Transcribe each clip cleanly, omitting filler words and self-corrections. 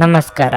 ನಮಸ್ಕಾರ.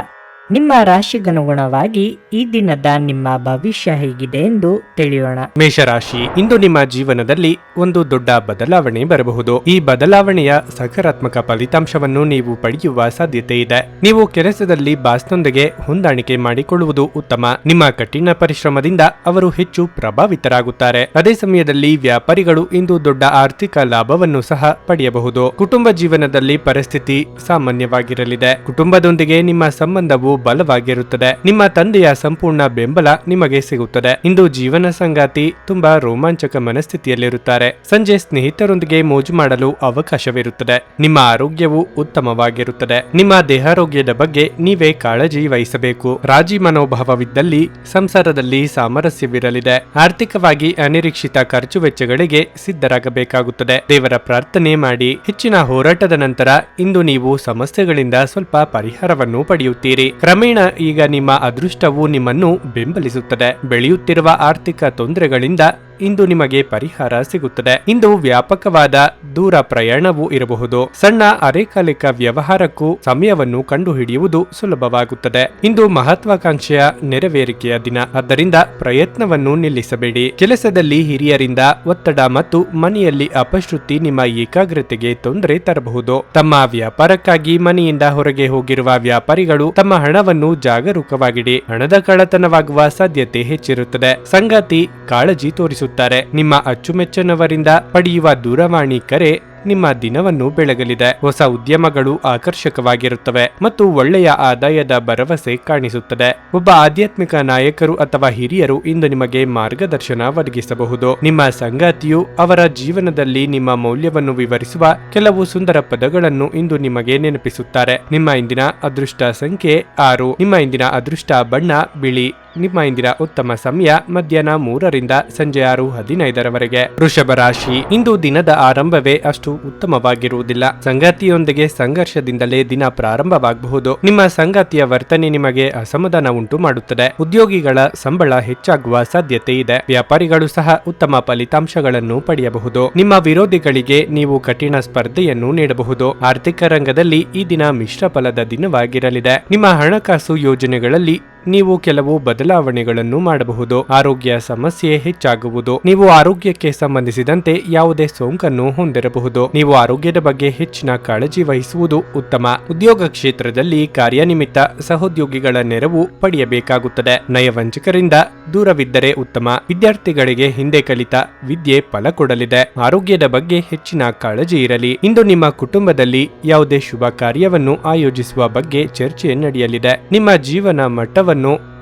ನಿಮ್ಮ ರಾಶಿಗನುಗುಣವಾಗಿ ಈ ದಿನದ ನಿಮ್ಮ ಭವಿಷ್ಯ ಹೇಗಿದೆ ಎಂದು ತಿಳಿಯೋಣ. ಮೇಷರಾಶಿ, ಇಂದು ನಿಮ್ಮ ಜೀವನದಲ್ಲಿ ಒಂದು ದೊಡ್ಡ ಬದಲಾವಣೆ ಬರಬಹುದು. ಈ ಬದಲಾವಣೆಯ ಸಕಾರಾತ್ಮಕ ಫಲಿತಾಂಶವನ್ನು ನೀವು ಪಡೆಯುವ ಸಾಧ್ಯತೆ ಇದೆ. ನೀವು ಕೆಲಸದಲ್ಲಿ ಬಾಸ್ನೊಂದಿಗೆ ಹೊಂದಾಣಿಕೆ ಮಾಡಿಕೊಳ್ಳುವುದು ಉತ್ತಮ. ನಿಮ್ಮ ಕಠಿಣ ಪರಿಶ್ರಮದಿಂದ ಅವರು ಹೆಚ್ಚು ಪ್ರಭಾವಿತರಾಗುತ್ತಾರೆ. ಅದೇ ಸಮಯದಲ್ಲಿ ವ್ಯಾಪಾರಿಗಳು ಇಂದು ದೊಡ್ಡ ಆರ್ಥಿಕ ಲಾಭವನ್ನು ಸಹ ಪಡೆಯಬಹುದು. ಕುಟುಂಬ ಜೀವನದಲ್ಲಿ ಪರಿಸ್ಥಿತಿ ಸಾಮಾನ್ಯವಾಗಿರಲಿದೆ. ಕುಟುಂಬದೊಂದಿಗೆ ನಿಮ್ಮ ಸಂಬಂಧವು ಬಲವಾಗಿರುತ್ತದೆ. ನಿಮ್ಮ ತಂದೆಯ ಸಂಪೂರ್ಣ ಬೆಂಬಲ ನಿಮಗೆ ಸಿಗುತ್ತದೆ. ಇಂದು ಜೀವನ ಸಂಗಾತಿ ತುಂಬಾ ರೋಮಾಂಚಕ ಮನಸ್ಥಿತಿಯಲ್ಲಿರುತ್ತಾರೆ. ಸಂಜೆ ಸ್ನೇಹಿತರೊಂದಿಗೆ ಮೋಜು ಮಾಡಲು ಅವಕಾಶವಿರುತ್ತದೆ. ನಿಮ್ಮ ಆರೋಗ್ಯವು ಉತ್ತಮವಾಗಿರುತ್ತದೆ. ನಿಮ್ಮ ದೇಹಾರೋಗ್ಯದ ಬಗ್ಗೆ ನೀವೇ ಕಾಳಜಿ ವಹಿಸಬೇಕು. ರಾಜಿ ಮನೋಭಾವವಿದ್ದಲ್ಲಿ ಸಂಸಾರದಲ್ಲಿ ಸಾಮರಸ್ಯವಿರಲಿದೆ. ಆರ್ಥಿಕವಾಗಿ ಅನಿರೀಕ್ಷಿತ ಖರ್ಚು ವೆಚ್ಚಗಳಿಗೆ ಸಿದ್ಧರಾಗಬೇಕಾಗುತ್ತದೆ. ದೇವರ ಪ್ರಾರ್ಥನೆ ಮಾಡಿ. ಹೆಚ್ಚಿನ ಹೋರಾಟದ ನಂತರ ಇಂದು ನೀವು ಸಮಸ್ಯೆಗಳಿಂದ ಸ್ವಲ್ಪ ಪರಿಹಾರವನ್ನು ಪಡೆಯುತ್ತೀರಿ. ಕ್ರಮೇಣ ಈಗ ನಿಮ್ಮ ಅದೃಷ್ಟವು ನಿಮ್ಮನ್ನು ಬೆಂಬಲಿಸುತ್ತದೆ. ಬೆಳೆಯುತ್ತಿರುವ ಆರ್ಥಿಕ ತೊಂದರೆಗಳಿಂದ ಇಂದು ನಿಮಗೆ ಪರಿಹಾರ ಸಿಗುತ್ತದೆ. ಇಂದು ವ್ಯಾಪಕವಾದ ದೂರ ಪ್ರಯಾಣವೂ ಇರಬಹುದು. ಸಣ್ಣ ಅರೆಕಾಲಿಕ ವ್ಯವಹಾರಕ್ಕೂ ಸಮಯವನ್ನು ಕಂಡುಹಿಡಿಯುವುದು ಸುಲಭವಾಗುತ್ತದೆ. ಇಂದು ಮಹತ್ವಾಕಾಂಕ್ಷೆಯ ನೆರವೇರಿಕೆಯ ದಿನ. ಆದ್ದರಿಂದ ಪ್ರಯತ್ನವನ್ನು ನಿಲ್ಲಿಸಬೇಡಿ. ಕೆಲಸದಲ್ಲಿ ಹಿರಿಯರಿಂದ ಒತ್ತಡ ಮತ್ತು ಮನೆಯಲ್ಲಿ ಅಪಶ್ರುತಿ ನಿಮ್ಮ ಏಕಾಗ್ರತೆಗೆ ತೊಂದರೆ ತರಬಹುದು. ತಮ್ಮ ವ್ಯಾಪಾರಕ್ಕಾಗಿ ಮನೆಯಿಂದ ಹೊರಗೆ ಹೋಗಿರುವ ವ್ಯಾಪಾರಿಗಳು ತಮ್ಮ ಹಣವನ್ನು ಜಾಗರೂಕವಾಗಿಡಿ. ಹಣದ ಕಳ್ಳತನವಾಗುವ ಸಾಧ್ಯತೆ ಹೆಚ್ಚಿರುತ್ತದೆ. ಸಂಗಾತಿ ಕಾಳಜಿ ತೋರಿಸುತ್ತಾರೆ. ನಿಮ್ಮ ಅಚ್ಚುಮೆಚ್ಚನವರಿಂದ ಪಡೆಯುವ ದೂರವಾಣಿ ಕರೆ ನಿಮ್ಮ ದಿನವನ್ನು ಬೆಳಗಲಿದೆ. ಹೊಸ ಉದ್ಯಮಗಳು ಆಕರ್ಷಕವಾಗಿರುತ್ತವೆ ಮತ್ತು ಒಳ್ಳೆಯ ಆದಾಯದ ಭರವಸೆ ಕಾಣಿಸುತ್ತದೆ. ಒಬ್ಬ ಆಧ್ಯಾತ್ಮಿಕ ನಾಯಕರು ಅಥವಾ ಹಿರಿಯರು ಇಂದು ನಿಮಗೆ ಮಾರ್ಗದರ್ಶನ ಒದಗಿಸಬಹುದು. ನಿಮ್ಮ ಸಂಗಾತಿಯು ಅವರ ಜೀವನದಲ್ಲಿ ನಿಮ್ಮ ಮೌಲ್ಯವನ್ನು ವಿವರಿಸುವ ಕೆಲವು ಸುಂದರ ಪದಗಳನ್ನು ಇಂದು ನಿಮಗೆ ನೆನಪಿಸುತ್ತಾರೆ. ನಿಮ್ಮ ಇಂದಿನ ಅದೃಷ್ಟ ಸಂಖ್ಯೆ 6. ನಿಮ್ಮ ಇಂದಿನ ಅದೃಷ್ಟ ಬಣ್ಣ ಬಿಳಿ. ನಿಮ್ಮ ಇಂದಿನ ಉತ್ತಮ ಸಮಯ ಮಧ್ಯಾಹ್ನ 3ರಿಂದ ಸಂಜೆ 6:15 ವೃಷಭ ರಾಶಿ, ಇಂದು ದಿನದ ಆರಂಭವೇ ಅಷ್ಟು ಉತ್ತಮವಾಗಿರುವುದಿಲ್ಲ. ಸಂಗಾತಿಯೊಂದಿಗೆ ಸಂಘರ್ಷದಿಂದಲೇ ದಿನ ಪ್ರಾರಂಭವಾಗಬಹುದು. ನಿಮ್ಮ ಸಂಗಾತಿಯ ವರ್ತನೆ ನಿಮಗೆ ಅಸಮಾಧಾನ ಉಂಟು ಮಾಡುತ್ತದೆ. ಉದ್ಯೋಗಿಗಳ ಸಂಬಳ ಹೆಚ್ಚಾಗುವ ಸಾಧ್ಯತೆ ಇದೆ. ವ್ಯಾಪಾರಿಗಳು ಸಹ ಉತ್ತಮ ಫಲಿತಾಂಶಗಳನ್ನು ಪಡೆಯಬಹುದು. ನಿಮ್ಮ ವಿರೋಧಿಗಳಿಗೆ ನೀವು ಕಠಿಣ ಸ್ಪರ್ಧೆಯನ್ನು ನೀಡಬಹುದು. ಆರ್ಥಿಕ ರಂಗದಲ್ಲಿ ಈ ದಿನ ಮಿಶ್ರ ಫಲದ ದಿನವಾಗಿರಲಿದೆ. ನಿಮ್ಮ ಹಣಕಾಸು ಯೋಜನೆಗಳಲ್ಲಿ ನೀವು ಕೆಲವು ಬದಲಾವಣೆಗಳನ್ನು ಮಾಡಬಹುದು. ಆರೋಗ್ಯ ಸಮಸ್ಯೆ ಹೆಚ್ಚಾಗುವುದು. ನೀವು ಆರೋಗ್ಯಕ್ಕೆ ಸಂಬಂಧಿಸಿದಂತೆ ಯಾವುದೇ ಸೋಂಕನ್ನು ಹೊಂದಿರಬಹುದು. ನೀವು ಆರೋಗ್ಯದ ಬಗ್ಗೆ ಹೆಚ್ಚಿನ ಕಾಳಜಿ ವಹಿಸುವುದು ಉತ್ತಮ. ಉದ್ಯೋಗ ಕ್ಷೇತ್ರದಲ್ಲಿ ಕಾರ್ಯನಿಮಿತ್ತ ಸಹೋದ್ಯೋಗಿಗಳ ನೆರವು ಪಡೆಯಬೇಕಾಗುತ್ತದೆ. ನಯವಂಚಕರಿಂದ ದೂರವಿದ್ದರೆ ಉತ್ತಮ. ವಿದ್ಯಾರ್ಥಿಗಳಿಗೆ ಹಿಂದೆ ಕಲಿತ ವಿದ್ಯೆ ಫಲ ಕೊಡಲಿದೆ. ಆರೋಗ್ಯದ ಬಗ್ಗೆ ಹೆಚ್ಚಿನ ಕಾಳಜಿ ಇರಲಿ. ಇಂದು ನಿಮ್ಮ ಕುಟುಂಬದಲ್ಲಿ ಯಾವುದೇ ಶುಭ ಕಾರ್ಯವನ್ನು ಆಯೋಜಿಸುವ ಬಗ್ಗೆ ಚರ್ಚೆ ನಡೆಯಲಿದೆ. ನಿಮ್ಮ ಜೀವನ ಮಟ್ಟವನ್ನು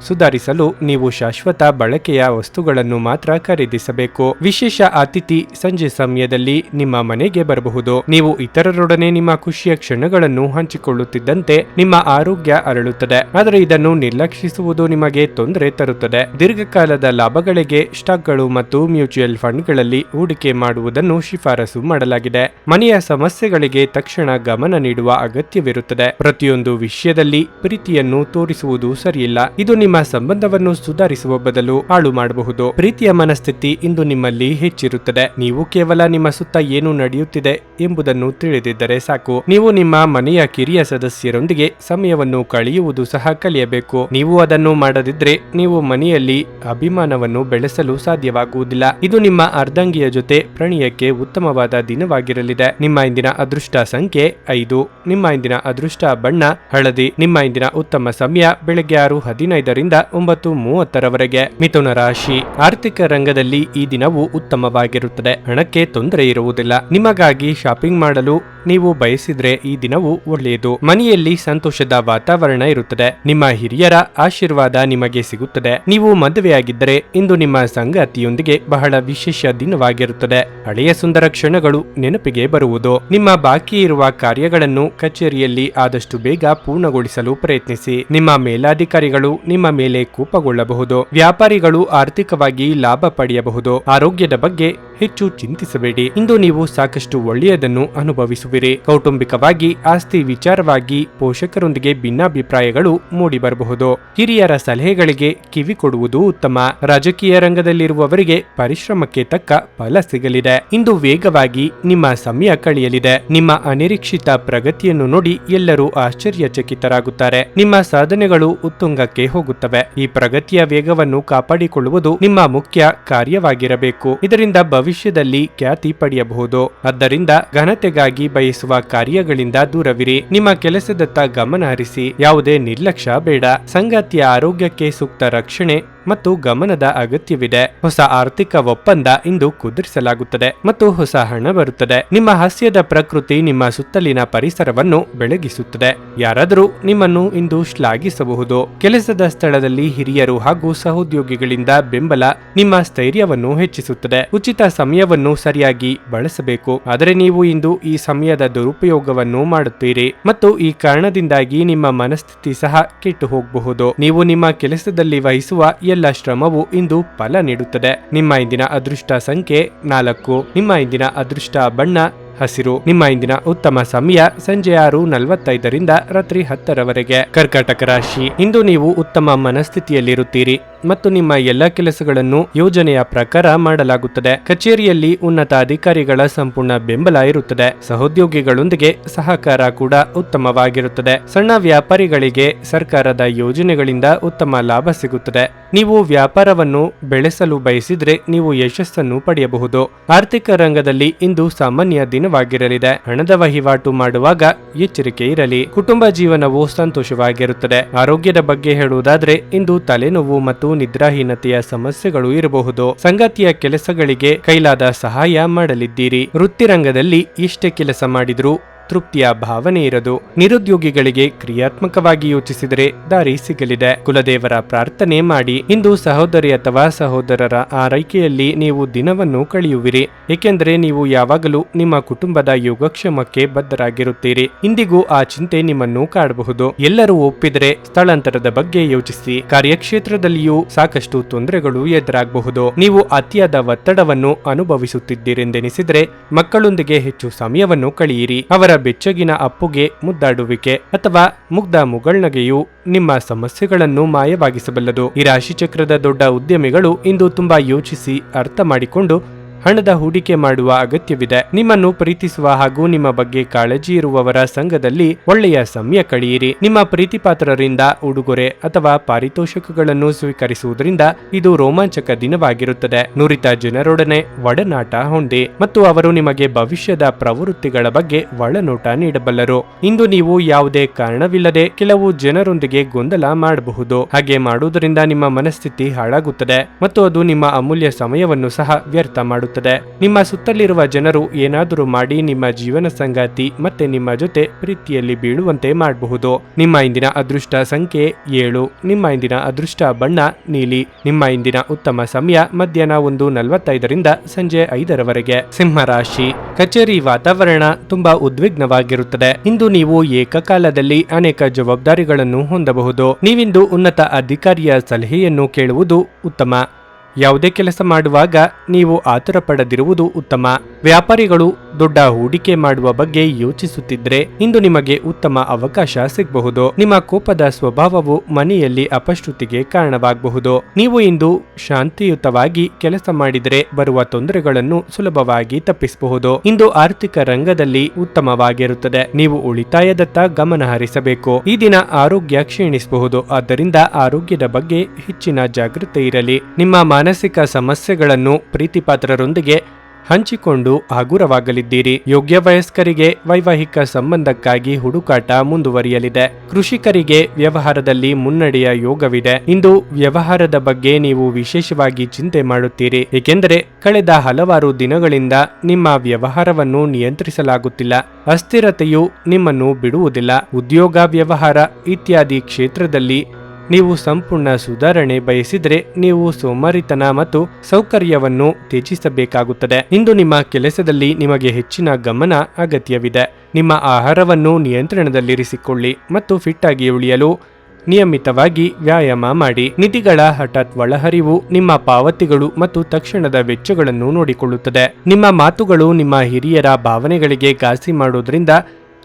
ಸುಧಾರಿಸಲು ನೀವು ಶಾಶ್ವತ ಬಳಕೆಯ ವಸ್ತುಗಳನ್ನು ಮಾತ್ರ ಖರೀದಿಸಬೇಕು. ವಿಶೇಷ ಅತಿಥಿ ಸಂಜೆ ಸಮಯದಲ್ಲಿ ನಿಮ್ಮ ಮನೆಗೆ ಬರಬಹುದು. ನೀವು ಇತರರೊಡನೆ ನಿಮ್ಮ ಖುಷಿಯ ಕ್ಷಣಗಳನ್ನು ಹಂಚಿಕೊಳ್ಳುತ್ತಿದ್ದಂತೆ ನಿಮ್ಮ ಆರೋಗ್ಯ ಅರಳುತ್ತದೆ. ಆದರೆ ಇದನ್ನು ನಿರ್ಲಕ್ಷಿಸುವುದು ನಿಮಗೆ ತೊಂದರೆ ತರುತ್ತದೆ. ದೀರ್ಘಕಾಲದ ಲಾಭಗಳಿಗೆ ಸ್ಟಾಕ್ಗಳು ಮತ್ತು ಮ್ಯೂಚುವಲ್ ಫಂಡ್ಗಳಲ್ಲಿ ಹೂಡಿಕೆ ಮಾಡುವುದನ್ನು ಶಿಫಾರಸು ಮಾಡಲಾಗಿದೆ. ಮನೆಯ ಸಮಸ್ಯೆಗಳಿಗೆ ತಕ್ಷಣ ಗಮನ ನೀಡುವ ಅಗತ್ಯವಿರುತ್ತದೆ. ಪ್ರತಿಯೊಂದು ವಿಷಯದಲ್ಲಿ ಪ್ರೀತಿಯನ್ನು ತೋರಿಸುವುದು ಸರಿಯಿಲ್ಲ. ಇದು ನಿಮ್ಮ ಸಂಬಂಧವನ್ನು ಸುಧಾರಿಸುವ ಬದಲು ಹಾಳು ಮಾಡಬಹುದು. ಪ್ರೀತಿಯ ಮನಸ್ಥಿತಿ ಇಂದು ನಿಮ್ಮಲ್ಲಿ ಹೆಚ್ಚಿರುತ್ತದೆ. ನೀವು ಕೇವಲ ನಿಮ್ಮ ಸುತ್ತ ಏನು ನಡೆಯುತ್ತಿದೆ ಎಂಬುದನ್ನು ತಿಳಿದಿದ್ದರೆ ಸಾಕು. ನೀವು ನಿಮ್ಮ ಮನೆಯ ಕಿರಿಯ ಸದಸ್ಯರೊಂದಿಗೆ ಸಮಯವನ್ನು ಕಳೆಯುವುದು ಸಹ ಕಲಿಯಬೇಕು. ನೀವು ಅದನ್ನು ಮಾಡದಿದ್ರೆ ನೀವು ಮನೆಯಲ್ಲಿ ಅಭಿಮಾನವನ್ನು ಬೆಳೆಸಲು ಸಾಧ್ಯವಾಗುವುದಿಲ್ಲ. ಇದು ನಿಮ್ಮ ಅರ್ಧಂಗಿಯ ಜೊತೆ ಪ್ರಣಯಕ್ಕೆ ಉತ್ತಮವಾದ ದಿನವಾಗಿರಲಿದೆ. ನಿಮ್ಮ ಇಂದಿನ ಅದೃಷ್ಟ ಸಂಖ್ಯೆ 5. ನಿಮ್ಮ ಇಂದಿನ ಅದೃಷ್ಟ ಬಣ್ಣ ಹಳದಿ. ನಿಮ್ಮ ಇಂದಿನ ಉತ್ತಮ ಸಮಯ ಬೆಳಗ್ಗೆ 6:15ರಿಂದ 9:30 ಮಿಥುನ ರಾಶಿ, ಆರ್ಥಿಕ ರಂಗದಲ್ಲಿ ಈ ದಿನವು ಉತ್ತಮವಾಗಿರುತ್ತದೆ. ಹಣಕ್ಕೆ ತೊಂದರೆ ಇರುವುದಿಲ್ಲ. ನಿಮಗಾಗಿ ಶಾಪಿಂಗ್ ಮಾಡಲು ನೀವು ಬಯಸಿದ್ರೆ ಈ ದಿನವು ಒಳ್ಳೆಯದು. ಮನೆಯಲ್ಲಿ ಸಂತೋಷದ ವಾತಾವರಣ ಇರುತ್ತದೆ. ನಿಮ್ಮ ಹಿರಿಯರ ಆಶೀರ್ವಾದ ನಿಮಗೆ ಸಿಗುತ್ತದೆ. ನೀವು ಮದುವೆಯಾಗಿದ್ದರೆ ಇಂದು ನಿಮ್ಮ ಸಂಗಾತಿಯೊಂದಿಗೆ ಬಹಳ ವಿಶೇಷ ದಿನವಾಗಿರುತ್ತದೆ. ಹಳೆಯ ಸುಂದರ ಕ್ಷಣಗಳು ನೆನಪಿಗೆ ಬರುವುದು. ನಿಮ್ಮ ಬಾಕಿ ಇರುವ ಕಾರ್ಯಗಳನ್ನು ಕಚೇರಿಯಲ್ಲಿ ಆದಷ್ಟು ಬೇಗ ಪೂರ್ಣಗೊಳಿಸಲು ಪ್ರಯತ್ನಿಸಿ. ನಿಮ್ಮ ಮೇಲಾಧಿಕಾರಿಗಳು ನಿಮ್ಮ ನಿಮ್ಮ ಮೇಲೆ ಕೋಪಗೊಳ್ಳಬಹುದು. ವ್ಯಾಪಾರಿಗಳು ಆರ್ಥಿಕವಾಗಿ ಲಾಭ ಪಡೆಯಬಹುದು. ಆರೋಗ್ಯದ ಬಗ್ಗೆ ಹೆಚ್ಚು ಚಿಂತಿಸಬೇಡಿ. ಇಂದು ನೀವು ಸಾಕಷ್ಟು ಒಳ್ಳೆಯದನ್ನು ಅನುಭವಿಸುವಿರಿ. ಕೌಟುಂಬಿಕವಾಗಿ ಆಸ್ತಿ ವಿಚಾರವಾಗಿ ಪೋಷಕರೊಂದಿಗೆ ಭಿನ್ನಾಭಿಪ್ರಾಯಗಳು ಮೂಡಿಬರಬಹುದು. ಹಿರಿಯರ ಸಲಹೆಗಳಿಗೆ ಕಿವಿ ಕೊಡುವುದು ಉತ್ತಮ. ರಾಜಕೀಯ ರಂಗದಲ್ಲಿರುವವರಿಗೆ ಪರಿಶ್ರಮಕ್ಕೆ ತಕ್ಕ ಫಲ ಸಿಗಲಿದೆ. ಇಂದು ವೇಗವಾಗಿ ನಿಮ್ಮ ಸಮಯ ಕಳೆಯಲಿದೆ. ನಿಮ್ಮ ಅನಿರೀಕ್ಷಿತ ಪ್ರಗತಿಯನ್ನು ನೋಡಿ ಎಲ್ಲರೂ ಆಶ್ಚರ್ಯಚಕಿತರಾಗುತ್ತಾರೆ. ನಿಮ್ಮ ಸಾಧನೆಗಳು ಉತ್ತುಂಗಕ್ಕೆ ಹೋಗುತ್ತವೆ. ಈ ಪ್ರಗತಿಯ ವೇಗವನ್ನು ಕಾಪಾಡಿಕೊಳ್ಳುವುದು ನಿಮ್ಮ ಮುಖ್ಯ ಕಾರ್ಯವಾಗಿರಬೇಕು. ಇದರಿಂದ ಭವಿಷ್ಯದಲ್ಲಿ ಖ್ಯಾತಿ ಪಡೆಯಬಹುದು. ಆದ್ದರಿಂದ ಘನತೆಗಾಗಿ ಬಯಸುವ ಕಾರ್ಯಗಳಿಂದ ದೂರವಿರಿ. ನಿಮ್ಮ ಕೆಲಸದತ್ತ ಗಮನ ಹರಿಸಿ. ಯಾವುದೇ ನಿರ್ಲಕ್ಷ್ಯ ಬೇಡ. ಸಂಗಾತಿಯ ಆರೋಗ್ಯಕ್ಕೆ ಸೂಕ್ತ ರಕ್ಷಣೆ ಮತ್ತು ಗಮನದ ಅಗತ್ಯವಿದೆ. ಹೊಸ ಆರ್ಥಿಕ ಒಪ್ಪಂದ ಇಂದು ಕುದುರಿಸಲಾಗುತ್ತದೆ ಮತ್ತು ಹೊಸ ಹಣ ಬರುತ್ತದೆ. ನಿಮ್ಮ ಹಾಸ್ಯದ ಪ್ರಕೃತಿ ನಿಮ್ಮ ಸುತ್ತಲಿನ ಪರಿಸರವನ್ನು ಬೆಳಗಿಸುತ್ತದೆ. ಯಾರಾದರೂ ನಿಮ್ಮನ್ನು ಇಂದು ಶ್ಲಾಘಿಸಬಹುದು. ಕೆಲಸದ ಸ್ಥಳದಲ್ಲಿ ಹಿರಿಯರು ಹಾಗೂ ಸಹೋದ್ಯೋಗಿಗಳಿಂದ ಬೆಂಬಲ ನಿಮ್ಮ ಸ್ಥೈರ್ಯವನ್ನು ಹೆಚ್ಚಿಸುತ್ತದೆ. ಉಚಿತ ಸಮಯವನ್ನು ಸರಿಯಾಗಿ ಬಳಸಬೇಕು. ಆದರೆ ನೀವು ಇಂದು ಈ ಸಮಯದ ದುರುಪಯೋಗವನ್ನು ಮಾಡುತ್ತೀರಿ ಮತ್ತು ಈ ಕಾರಣದಿಂದಾಗಿ ನಿಮ್ಮ ಮನಸ್ಥಿತಿ ಸಹ ಕೆಟ್ಟು ಹೋಗಬಹುದು. ನೀವು ನಿಮ್ಮ ಕೆಲಸದಲ್ಲಿ ವಹಿಸುವ ಎಲ್ಲ ಶ್ರಮವು ಇಂದು ಫಲ ನೀಡುತ್ತದೆ. ನಿಮ್ಮ ಇಂದಿನ ಅದೃಷ್ಟ ಸಂಖ್ಯೆ 4. ನಿಮ್ಮ ಇಂದಿನ ಅದೃಷ್ಟ ಬಣ್ಣ ಹಸಿರು. ನಿಮ್ಮ ಇಂದಿನ ಉತ್ತಮ ಸಮಯ ಸಂಜೆ 6:45 ರಾತ್ರಿ 10 ಕರ್ಕಾಟಕ ರಾಶಿ. ಇಂದು ನೀವು ಉತ್ತಮ ಮನಸ್ಥಿತಿಯಲ್ಲಿರುತ್ತೀರಿ ಮತ್ತು ನಿಮ್ಮ ಎಲ್ಲ ಕೆಲಸಗಳನ್ನು ಯೋಜನೆಯ ಪ್ರಕಾರ ಮಾಡಲಾಗುತ್ತದೆ. ಕಚೇರಿಯಲ್ಲಿ ಉನ್ನತ ಅಧಿಕಾರಿಗಳ ಸಂಪೂರ್ಣ ಬೆಂಬಲ ಇರುತ್ತದೆ. ಸಹೋದ್ಯೋಗಿಗಳೊಂದಿಗೆ ಸಹಕಾರ ಕೂಡ ಉತ್ತಮವಾಗಿರುತ್ತದೆ. ಸಣ್ಣ ವ್ಯಾಪಾರಿಗಳಿಗೆ ಸರ್ಕಾರದ ಯೋಜನೆಗಳಿಂದ ಉತ್ತಮ ಲಾಭ ಸಿಗುತ್ತದೆ. ನೀವು ವ್ಯಾಪಾರವನ್ನು ಬೆಳೆಸಲು ಬಯಸಿದ್ರೆ ನೀವು ಯಶಸ್ಸನ್ನು ಪಡೆಯಬಹುದು. ಆರ್ಥಿಕ ರಂಗದಲ್ಲಿ ಇಂದು ಸಾಮಾನ್ಯ ದಿನವಾಗಿರಲಿದೆ. ಹಣದ ವಹಿವಾಟು ಮಾಡುವಾಗ ಎಚ್ಚರಿಕೆ ಇರಲಿ. ಕುಟುಂಬ ಜೀವನವು ಸಂತೋಷವಾಗಿರುತ್ತದೆ. ಆರೋಗ್ಯದ ಬಗ್ಗೆ ಹೇಳುವುದಾದ್ರೆ ಇಂದು ತಲೆನೋವು ಮತ್ತು ನಿದ್ರಾಹೀನತೆಯ ಸಮಸ್ಯೆಗಳು ಇರಬಹುದು. ಸಂಗಾತಿಯ ಕೆಲಸಗಳಿಗೆ ಕೈಲಾದ ಸಹಾಯ ಮಾಡಲಿದ್ದೀರಿ. ವೃತ್ತಿರಂಗದಲ್ಲಿ ಎಷ್ಟೇ ಕೆಲಸ ಮಾಡಿದ್ರೂ ತೃಪ್ತಿಯ ಭಾವನೆ ಇರದು. ನಿರುದ್ಯೋಗಿಗಳಿಗೆ ಕ್ರಿಯಾತ್ಮಕವಾಗಿ ಯೋಚಿಸಿದರೆ ದಾರಿ ಸಿಗಲಿದೆ. ಕುಲದೇವರ ಪ್ರಾರ್ಥನೆ ಮಾಡಿ. ಇಂದು ಸಹೋದರಿ ಅಥವಾ ಸಹೋದರರ ಆರೈಕೆಯಲ್ಲಿ ನೀವು ದಿನವನ್ನು ಕಳೆಯುವಿರಿ, ಏಕೆಂದರೆ ನೀವು ಯಾವಾಗಲೂ ನಿಮ್ಮ ಕುಟುಂಬದ ಯೋಗಕ್ಷೇಮಕ್ಕೆ ಬದ್ಧರಾಗಿರುತ್ತೀರಿ. ಇಂದಿಗೂ ಆ ಚಿಂತೆ ನಿಮ್ಮನ್ನು ಕಾಡಬಹುದು. ಎಲ್ಲರೂ ಒಪ್ಪಿದರೆ ಸ್ಥಳಾಂತರದ ಬಗ್ಗೆ ಯೋಚಿಸಿ. ಕಾರ್ಯಕ್ಷೇತ್ರದಲ್ಲಿಯೂ ಸಾಕಷ್ಟು ತೊಂದರೆಗಳು ಎದುರಾಗಬಹುದು. ನೀವು ಅತಿಯಾದ ಒತ್ತಡವನ್ನು ಅನುಭವಿಸುತ್ತಿದ್ದೀರೆಂದೆನಿಸಿದರೆ ಮಕ್ಕಳೊಂದಿಗೆ ಹೆಚ್ಚು ಸಮಯವನ್ನು ಕಳೆಯಿರಿ. ಅವರ ಬೆಚ್ಚಗಿನ ಅಪ್ಪುಗೆ ಮುದ್ದಾಡುವಿಕೆ ಅಥವಾ ಮುಗ್ಧ ಮುಗಳ್ನಗೆಯು ನಿಮ್ಮ ಸಮಸ್ಯೆಗಳನ್ನು ಮಾಯವಾಗಿಸಬಲ್ಲದು. ಈ ರಾಶಿಚಕ್ರದ ದೊಡ್ಡ ಉದ್ಯಮಿಗಳು ಇಂದು ತುಂಬಾ ಯೋಚಿಸಿ ಅರ್ಥ ಮಾಡಿಕೊಂಡು ಹಣದ ಹೂಡಿಕೆ ಮಾಡುವ ಅಗತ್ಯವಿದೆ. ನಿಮ್ಮನ್ನು ಪ್ರೀತಿಸುವ ಹಾಗೂ ನಿಮ್ಮ ಬಗ್ಗೆ ಕಾಳಜಿ ಇರುವವರ ಸಂಘದಲ್ಲಿ ಒಳ್ಳೆಯ ಸಮಯ ಕಳೆಯಿರಿ. ನಿಮ್ಮ ಪ್ರೀತಿಪಾತ್ರರಿಂದ ಉಡುಗೊರೆ ಅಥವಾ ಪಾರಿತೋಷಕಗಳನ್ನು ಸ್ವೀಕರಿಸುವುದರಿಂದ ಇದು ರೋಮಾಂಚಕ ದಿನವಾಗಿರುತ್ತದೆ. ನುರಿತ ಜನರೊಡನೆ ಒಡನಾಟ ಹೊಂದಿ ಮತ್ತು ಅವರು ನಿಮಗೆ ಭವಿಷ್ಯದ ಪ್ರವೃತ್ತಿಗಳ ಬಗ್ಗೆ ಒಳನೋಟ ನೀಡಬಲ್ಲರು. ಇಂದು ನೀವು ಯಾವುದೇ ಕಾರಣವಿಲ್ಲದೆ ಕೆಲವು ಜನರೊಂದಿಗೆ ಗೊಂದಲ ಮಾಡಬಹುದು. ಹಾಗೆ ಮಾಡುವುದರಿಂದ ನಿಮ್ಮ ಮನಸ್ಥಿತಿ ಹಾಳಾಗುತ್ತದೆ ಮತ್ತು ಅದು ನಿಮ್ಮ ಅಮೂಲ್ಯ ಸಮಯವನ್ನು ಸಹ ವ್ಯರ್ಥ ಮಾಡುತ್ತದೆ. ನಿಮ್ಮ ಸುತ್ತಲಿರುವ ಜನರು ಏನಾದರೂ ಮಾಡಿ ನಿಮ್ಮ ಜೀವನ ಸಂಗಾತಿ ಮತ್ತೆ ನಿಮ್ಮ ಜೊತೆ ಪ್ರೀತಿಯಲ್ಲಿ ಬೀಳುವಂತೆ ಮಾಡಬಹುದು. ನಿಮ್ಮ ಇಂದಿನ ಅದೃಷ್ಟ ಸಂಖ್ಯೆ 7. ನಿಮ್ಮ ಇಂದಿನ ಅದೃಷ್ಟ ಬಣ್ಣ ನೀಲಿ. ನಿಮ್ಮ ಇಂದಿನ ಉತ್ತಮ ಸಮಯ ಮಧ್ಯಾಹ್ನ 1:45 ಸಂಜೆ 5 ಸಿಂಹ ರಾಶಿ. ಕಚೇರಿ ವಾತಾವರಣ ತುಂಬಾ ಉದ್ವಿಗ್ನವಾಗಿರುತ್ತದೆ. ಇಂದು ನೀವು ಏಕಕಾಲದಲ್ಲಿ ಅನೇಕ ಜವಾಬ್ದಾರಿಗಳನ್ನು ಹೊಂದಬಹುದು. ನೀವಿಂದು ಉನ್ನತ ಅಧಿಕಾರಿಯ ಸಲಹೆಯನ್ನು ಕೇಳುವುದು ಉತ್ತಮ. ಯಾವುದೇ ಕೆಲಸ ಮಾಡುವಾಗ ನೀವು ಆತುರ ಪಡದಿರುವುದು ಉತ್ತಮ. ವ್ಯಾಪಾರಿಗಳು ದೊಡ್ಡ ಹೂಡಿಕೆ ಮಾಡುವ ಬಗ್ಗೆ ಯೋಚಿಸುತ್ತಿದ್ರೆ ಇಂದು ನಿಮಗೆ ಉತ್ತಮ ಅವಕಾಶ ಸಿಗಬಹುದು. ನಿಮ್ಮ ಕೋಪದ ಸ್ವಭಾವವು ಮನೆಯಲ್ಲಿ ಅಪಶ್ರುತಿಗೆ ಕಾರಣವಾಗಬಹುದು. ನೀವು ಇಂದು ಶಾಂತಿಯುತವಾಗಿ ಕೆಲಸ ಮಾಡಿದರೆ ಬರುವ ತೊಂದರೆಗಳನ್ನು ಸುಲಭವಾಗಿ ತಪ್ಪಿಸಬಹುದು. ಇಂದು ಆರ್ಥಿಕ ರಂಗದಲ್ಲಿ ಉತ್ತಮವಾಗಿರುತ್ತದೆ. ನೀವು ಉಳಿತಾಯದತ್ತ ಗಮನ ಹರಿಸಬೇಕು. ಈ ದಿನ ಆರೋಗ್ಯ ಕ್ಷೀಣಿಸಬಹುದು. ಆದ್ದರಿಂದ ಆರೋಗ್ಯದ ಬಗ್ಗೆ ಹೆಚ್ಚಿನ ಜಾಗೃತೆ ಇರಲಿ. ನಿಮ್ಮ ಮಾನಸಿಕ ಸಮಸ್ಯೆಗಳನ್ನು ಪ್ರೀತಿಪಾತ್ರರೊಂದಿಗೆ ಹಂಚಿಕೊಂಡು ಹಗುರವಾಗಲಿದ್ದೀರಿ. ಯೋಗ್ಯ ವಯಸ್ಕರಿಗೆ ವೈವಾಹಿಕ ಸಂಬಂಧಕ್ಕಾಗಿ ಹುಡುಕಾಟ ಮುಂದುವರಿಯಲಿದೆ. ಕೃಷಿಕರಿಗೆ ವ್ಯವಹಾರದಲ್ಲಿ ಮುನ್ನಡೆಯ ಯೋಗವಿದೆ. ಇಂದು ವ್ಯವಹಾರದ ಬಗ್ಗೆ ನೀವು ವಿಶೇಷವಾಗಿ ಚಿಂತೆ ಮಾಡುತ್ತೀರಿ, ಏಕೆಂದರೆ ಕಳೆದ ಹಲವಾರು ದಿನಗಳಿಂದ ನಿಮ್ಮ ವ್ಯವಹಾರವನ್ನು ನಿಯಂತ್ರಿಸಲಾಗುತ್ತಿಲ್ಲ. ಅಸ್ಥಿರತೆಯು ನಿಮ್ಮನ್ನು ಬಿಡುವುದಿಲ್ಲ. ಉದ್ಯೋಗ, ವ್ಯವಹಾರ ಇತ್ಯಾದಿ ಕ್ಷೇತ್ರದಲ್ಲಿ ನೀವು ಸಂಪೂರ್ಣ ಸುಧಾರಣೆ ಬಯಸಿದರೆ ನೀವು ಸೋಮಾರಿತನ ಮತ್ತು ಸೌಕರ್ಯವನ್ನು ತ್ಯಜಿಸಬೇಕಾಗುತ್ತದೆ. ಇಂದು ನಿಮ್ಮ ಕೆಲಸದಲ್ಲಿ ನಿಮಗೆ ಹೆಚ್ಚಿನ ಗಮನ ಅಗತ್ಯವಿದೆ. ನಿಮ್ಮ ಆಹಾರವನ್ನು ನಿಯಂತ್ರಣದಲ್ಲಿರಿಸಿಕೊಳ್ಳಿ ಮತ್ತು ಫಿಟ್ ಆಗಿ ಉಳಿಯಲು ನಿಯಮಿತವಾಗಿ ವ್ಯಾಯಾಮ ಮಾಡಿ. ನಿಧಿಗಳ ಹಠಾತ್ ಒಳಹರಿವು ನಿಮ್ಮ ಪಾವತಿಗಳು ಮತ್ತು ತಕ್ಷಣದ ವೆಚ್ಚಗಳನ್ನು ನೋಡಿಕೊಳ್ಳುತ್ತದೆ. ನಿಮ್ಮ ಮಾತುಗಳು ನಿಮ್ಮ ಹಿರಿಯರ ಭಾವನೆಗಳಿಗೆ ಘಾಸಿ ಮಾಡೋದ್ರಿಂದ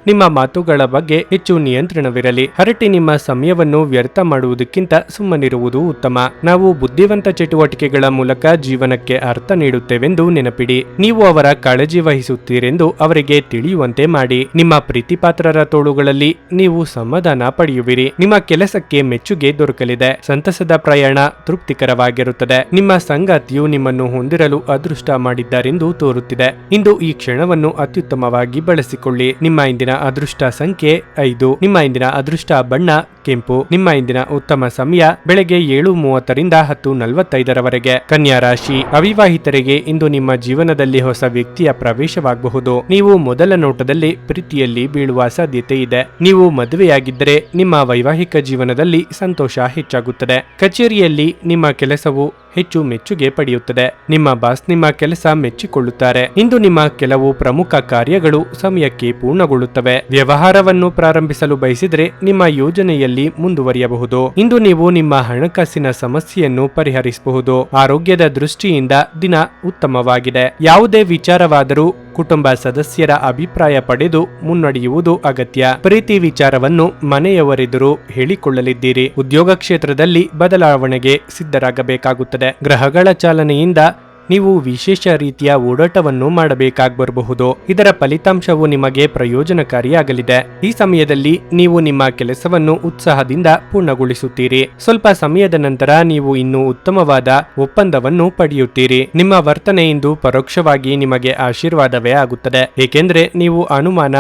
ನಿಮ್ಮ ಮಾತುಗಳ ಬಗ್ಗೆ ಹೆಚ್ಚು ನಿಯಂತ್ರಣವಿರಲಿ. ಹರಟಿ ನಿಮ್ಮ ಸಮಯವನ್ನು ವ್ಯರ್ಥ ಮಾಡುವುದಕ್ಕಿಂತ ಸುಮ್ಮನಿರುವುದು ಉತ್ತಮ. ನಾವು ಬುದ್ಧಿವಂತ ಚಟುವಟಿಕೆಗಳ ಮೂಲಕ ಜೀವನಕ್ಕೆ ಅರ್ಥ ನೀಡುತ್ತೇವೆಂದು ನೆನಪಿಡಿ. ನೀವು ಅವರ ಕಾಳಜಿ ವಹಿಸುತ್ತೀರೆಂದು ಅವರಿಗೆ ತಿಳಿಯುವಂತೆ ಮಾಡಿ. ನಿಮ್ಮ ಪ್ರೀತಿಪಾತ್ರರ ತೋಳುಗಳಲ್ಲಿ ನೀವು ಸಮಾಧಾನ ಪಡೆಯುವಿರಿ. ನಿಮ್ಮ ಕೆಲಸಕ್ಕೆ ಮೆಚ್ಚುಗೆ ದೊರಕಲಿದೆ. ಸಂತಸದ ಪ್ರಯಾಣ ತೃಪ್ತಿಕರವಾಗಿರುತ್ತದೆ. ನಿಮ್ಮ ಸಂಗಾತಿಯು ನಿಮ್ಮನ್ನು ಹೊಂದಿರಲು ಅದೃಷ್ಟ ಮಾಡಿದ್ದಾರೆಂದು ತೋರುತ್ತಿದೆ. ಇಂದು ಈ ಕ್ಷಣವನ್ನು ಅತ್ಯುತ್ತಮವಾಗಿ ಬಳಸಿಕೊಳ್ಳಿ. ನಿಮ್ಮ ಇಂದಿನ ಅದೃಷ್ಟ ಸಂಖ್ಯೆ 5. ನಿಮ್ಮ ಇಂದಿನ ಅದೃಷ್ಟ ಬಣ್ಣ ಕೆಂಪು. ನಿಮ್ಮ ಇಂದಿನ ಉತ್ತಮ ಸಮಯ ಬೆಳಗ್ಗೆ 7:30ರಿಂದ 10:45ರವರೆಗೆ. ಕನ್ಯಾ ರಾಶಿ. ಅವಿವಾಹಿತರಿಗೆ ಇಂದು ನಿಮ್ಮ ಜೀವನದಲ್ಲಿ ಹೊಸ ವ್ಯಕ್ತಿಯ ಪ್ರವೇಶವಾಗಬಹುದು. ನೀವು ಮೊದಲ ನೋಟದಲ್ಲಿ ಪ್ರೀತಿಯಲ್ಲಿ ಬೀಳುವ ಸಾಧ್ಯತೆ ಇದೆ. ನೀವು ಮದುವೆಯಾಗಿದ್ದರೆ ನಿಮ್ಮ ವೈವಾಹಿಕ ಜೀವನದಲ್ಲಿ ಸಂತೋಷ ಹೆಚ್ಚಾಗುತ್ತದೆ. ಕಚೇರಿಯಲ್ಲಿ ನಿಮ್ಮ ಕೆಲಸವು ಹೆಚ್ಚು ಮೆಚ್ಚುಗೆ ಪಡೆಯುತ್ತದೆ. ನಿಮ್ಮ ಬಾಸ್ ನಿಮ್ಮ ಕೆಲಸ ಮೆಚ್ಚಿಕೊಳ್ಳುತ್ತಾರೆ. ಇಂದು ನಿಮ್ಮ ಕೆಲವು ಪ್ರಮುಖ ಕಾರ್ಯಗಳು ಸಮಯಕ್ಕೆ ಪೂರ್ಣಗೊಳ್ಳುತ್ತವೆ. ವ್ಯವಹಾರವನ್ನು ಪ್ರಾರಂಭಿಸಲು ಬಯಸಿದರೆ ನಿಮ್ಮ ಯೋಜನೆಯಲ್ಲಿ ಮುಂದುವರಿಯಬಹುದು. ಇಂದು ನೀವು ನಿಮ್ಮ ಹಣಕಾಸಿನ ಸಮಸ್ಯೆಯನ್ನು ಪರಿಹರಿಸಬಹುದು. ಆರೋಗ್ಯದ ದೃಷ್ಟಿಯಿಂದ ದಿನ ಉತ್ತಮವಾಗಿದೆ. ಯಾವುದೇ ವಿಚಾರವಾದರೂ ಕುಟುಂಬ ಸದಸ್ಯರ ಅಭಿಪ್ರಾಯ ಪಡೆದು ಮುನ್ನಡೆಯುವುದು ಅಗತ್ಯ. ಪ್ರೀತಿ ವಿಚಾರವನ್ನು ಮನೆಯವರೆದುರು ಹೇಳಿಕೊಳ್ಳಲಿದ್ದೀರಿ. ಉದ್ಯೋಗ ಕ್ಷೇತ್ರದಲ್ಲಿ ಬದಲಾವಣೆಗೆ ಸಿದ್ಧರಾಗಬೇಕಾಗುತ್ತದೆ. ಗ್ರಹಗಳ ಚಾಲನೆಯಿಂದ ನೀವು ವಿಶೇಷ ರೀತಿಯ ಓಡಾಟವನ್ನು ಮಾಡಬೇಕಾಗಬರಬಹುದು. ಇದರ ಫಲಿತಾಂಶವು ನಿಮಗೆ ಪ್ರಯೋಜನಕಾರಿಯಾಗಲಿದೆ. ಈ ಸಮಯದಲ್ಲಿ ನೀವು ನಿಮ್ಮ ಕೆಲಸವನ್ನು ಉತ್ಸಾಹದಿಂದ ಪೂರ್ಣಗೊಳಿಸುತ್ತೀರಿ. ಸ್ವಲ್ಪ ಸಮಯದ ನಂತರ ನೀವು ಇನ್ನೂ ಉತ್ತಮವಾದ ಒಪ್ಪಂದವನ್ನು ಪಡೆಯುತ್ತೀರಿ. ನಿಮ್ಮ ವರ್ತನೆಯಿಂದ ಪರೋಕ್ಷವಾಗಿ ನಿಮಗೆ ಆಶೀರ್ವಾದವೇ ಆಗುತ್ತದೆ. ಏಕೆಂದರೆ ನೀವು ಅನುಮಾನ,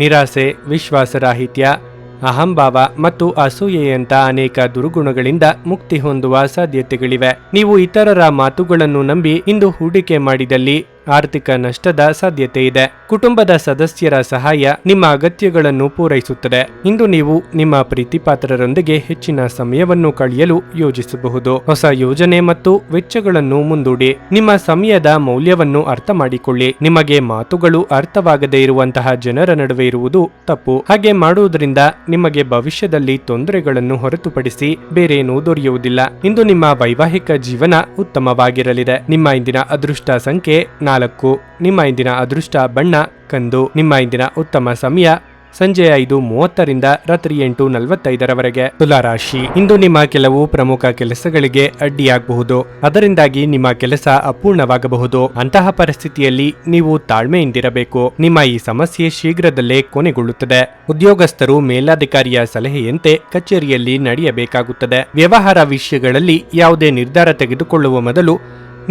ನಿರಾಸೆ, ವಿಶ್ವಾಸರಾಹಿತ್ಯ, ಅಹಂಭಾವ ಮತ್ತು ಅಸೂಯೆಯಂತ ಅನೇಕ ದುರ್ಗುಣಗಳಿಂದ ಮುಕ್ತಿ ಹೊಂದುವ ಸಾಧ್ಯತೆಗಳಿವೆ. ನೀವು ಇತರರ ಮಾತುಗಳನ್ನು ನಂಬಿ ಇಂದು ಹೂಡಿಕೆ ಮಾಡಿದಲ್ಲಿ ಆರ್ಥಿಕ ನಷ್ಟದ ಸಾಧ್ಯತೆ ಇದೆ. ಕುಟುಂಬದ ಸದಸ್ಯರ ಸಹಾಯ ನಿಮ್ಮ ಅಗತ್ಯಗಳನ್ನು ಪೂರೈಸುತ್ತದೆ. ಇಂದು ನೀವು ನಿಮ್ಮ ಪ್ರೀತಿಪಾತ್ರರೊಂದಿಗೆ ಹೆಚ್ಚಿನ ಸಮಯವನ್ನು ಕಳೆಯಲು ಯೋಜಿಸಬಹುದು. ಹೊಸ ಯೋಜನೆ ಮತ್ತು ವೆಚ್ಚಗಳನ್ನು ಮುಂದೂಡಿ. ನಿಮ್ಮ ಸಮಯದ ಮೌಲ್ಯವನ್ನು ಅರ್ಥ ಮಾಡಿಕೊಳ್ಳಿ. ನಿಮಗೆ ಮಾತುಗಳು ಅರ್ಥವಾಗದೇ ಇರುವಂತಹ ಜನರ ನಡುವೆ ಇರುವುದು ತಪ್ಪು. ಹಾಗೆ ಮಾಡುವುದರಿಂದ ನಿಮಗೆ ಭವಿಷ್ಯದಲ್ಲಿ ತೊಂದರೆಗಳನ್ನು ಹೊರತುಪಡಿಸಿ ಬೇರೇನೂ ದೊರೆಯುವುದಿಲ್ಲ. ಇಂದು ನಿಮ್ಮ ವೈವಾಹಿಕ ಜೀವನ ಉತ್ತಮವಾಗಿರಲಿದೆ. ನಿಮ್ಮ ಇಂದಿನ ಅದೃಷ್ಟ ಸಂಖ್ಯೆ 4. ನಿಮ್ಮ ಇಂದಿನ ಅದೃಷ್ಟ ಬಣ್ಣ ಕಂದು. ನಿಮ್ಮ ಇಂದಿನ ಉತ್ತಮ ಸಮಯ ಸಂಜೆ 5:30ರಿಂದ ರಾತ್ರಿ 8:45ರವರೆಗೆ. ತುಲಾರಾಶಿ. ಇಂದು ನಿಮ್ಮ ಕೆಲವು ಪ್ರಮುಖ ಕೆಲಸಗಳಿಗೆ ಅಡ್ಡಿಯಾಗಬಹುದು. ಅದರಿಂದಾಗಿ ನಿಮ್ಮ ಕೆಲಸ ಅಪೂರ್ಣವಾಗಬಹುದು. ಅಂತಹ ಪರಿಸ್ಥಿತಿಯಲ್ಲಿ ನೀವು ತಾಳ್ಮೆಯಿಂದಿರಬೇಕು. ನಿಮ್ಮ ಈ ಸಮಸ್ಯೆ ಶೀಘ್ರದಲ್ಲೇ ಕೊನೆಗೊಳ್ಳುತ್ತದೆ. ಉದ್ಯೋಗಸ್ಥರು ಮೇಲಾಧಿಕಾರಿಯ ಸಲಹೆಯಂತೆ ಕಚೇರಿಯಲ್ಲಿ ನಡೆಯಬೇಕಾಗುತ್ತದೆ. ವ್ಯವಹಾರ ವಿಷಯಗಳಲ್ಲಿ ಯಾವುದೇ ನಿರ್ಧಾರ ತೆಗೆದುಕೊಳ್ಳುವ ಮೊದಲು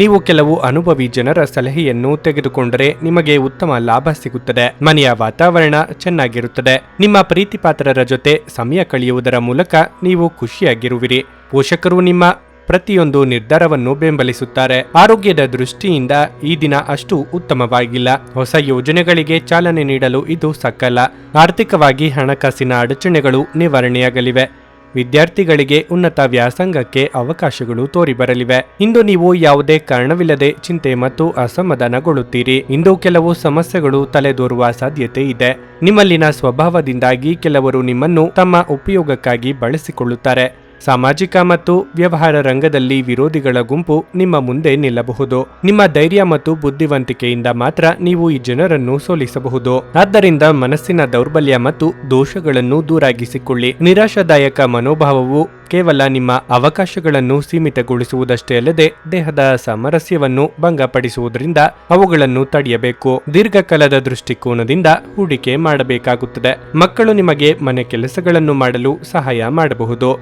ನೀವು ಕೆಲವು ಅನುಭವಿ ಜನರ ಸಲಹೆಯನ್ನು ತೆಗೆದುಕೊಂಡರೆ ನಿಮಗೆ ಉತ್ತಮ ಲಾಭ ಸಿಗುತ್ತದೆ. ಮನೆಯ ವಾತಾವರಣ ಚೆನ್ನಾಗಿರುತ್ತದೆ. ನಿಮ್ಮ ಪ್ರೀತಿಪಾತ್ರರ ಜೊತೆ ಸಮಯ ಕಳೆಯುವುದರ ಮೂಲಕ ನೀವು ಖುಷಿಯಾಗಿರುವಿರಿ. ಪೋಷಕರು ನಿಮ್ಮ ಪ್ರತಿಯೊಂದು ನಿರ್ಧಾರವನ್ನು ಬೆಂಬಲಿಸುತ್ತಾರೆ. ಆರೋಗ್ಯದ ದೃಷ್ಟಿಯಿಂದ ಈ ದಿನ ಅಷ್ಟು ಉತ್ತಮವಾಗಿಲ್ಲ. ಹೊಸ ಯೋಜನೆಗಳಿಗೆ ಚಾಲನೆ ನೀಡಲು ಇದು ಸಕಾಲ. ಆರ್ಥಿಕವಾಗಿ ಹಣಕಾಸಿನ ಅಡಚಣೆಗಳು ನಿವಾರಣೆಯಾಗಲಿವೆ. ವಿದ್ಯಾರ್ಥಿಗಳಿಗೆ ಉನ್ನತ ವ್ಯಾಸಂಗಕ್ಕೆ ಅವಕಾಶಗಳು ತೋರಿಬರಲಿವೆ. ಇಂದು ನೀವು ಯಾವುದೇ ಕಾರಣವಿಲ್ಲದೆ ಚಿಂತೆ ಮತ್ತು ಅಸಮಾಧಾನಗೊಳ್ಳುತ್ತೀರಿ. ಇಂದು ಕೆಲವು ಸಮಸ್ಯೆಗಳು ತಲೆದೋರುವ ಸಾಧ್ಯತೆ ಇದೆ. ನಿಮ್ಮಲ್ಲಿನ ಸ್ವಭಾವದಿಂದಾಗಿ ಕೆಲವರು ನಿಮ್ಮನ್ನು ತಮ್ಮ ಉಪಯೋಗಕ್ಕಾಗಿ ಬಳಸಿಕೊಳ್ಳುತ್ತಾರೆ. ಸಾಮಾಜಿಕ ಮತ್ತು ವ್ಯವಹಾರ ರಂಗದಲ್ಲಿ ವಿರೋಧಿಗಳ ಗುಂಪು ನಿಮ್ಮ ಮುಂದೆ ನಿಲ್ಲಬಹುದು. ನಿಮ್ಮ ಧೈರ್ಯ ಮತ್ತು ಬುದ್ಧಿವಂತಿಕೆಯಿಂದ ಮಾತ್ರ ನೀವು ಈ ಜನರನ್ನು ಸೋಲಿಸಬಹುದು. ಆದ್ದರಿಂದ ಮನಸ್ಸಿನ ದೌರ್ಬಲ್ಯ ಮತ್ತು ದೋಷಗಳನ್ನು ದೂರಾಗಿಸಿಕೊಳ್ಳಿ. ನಿರಾಶಾದಾಯಕ ಮನೋಭಾವವು ಕೇವಲ ನಿಮ್ಮ ಅವಕಾಶಗಳನ್ನು ಸೀಮಿತಗೊಳಿಸುವುದಷ್ಟೇ ಅಲ್ಲದೆ ದೇಹದ ಸಾಮರಸ್ಯವನ್ನು ಭಂಗಪಡಿಸುವುದರಿಂದ ಅವುಗಳನ್ನು ತಡೆಯಬೇಕು. ದೀರ್ಘಕಾಲದ ದೃಷ್ಟಿಕೋನದಿಂದ ಹೂಡಿಕೆ ಮಾಡಬೇಕಾಗುತ್ತದೆ. ಮಕ್ಕಳು ನಿಮಗೆ ಮನೆ ಕೆಲಸಗಳನ್ನು ಮಾಡಲು ಸಹಾಯ ಮಾಡಬಹುದು.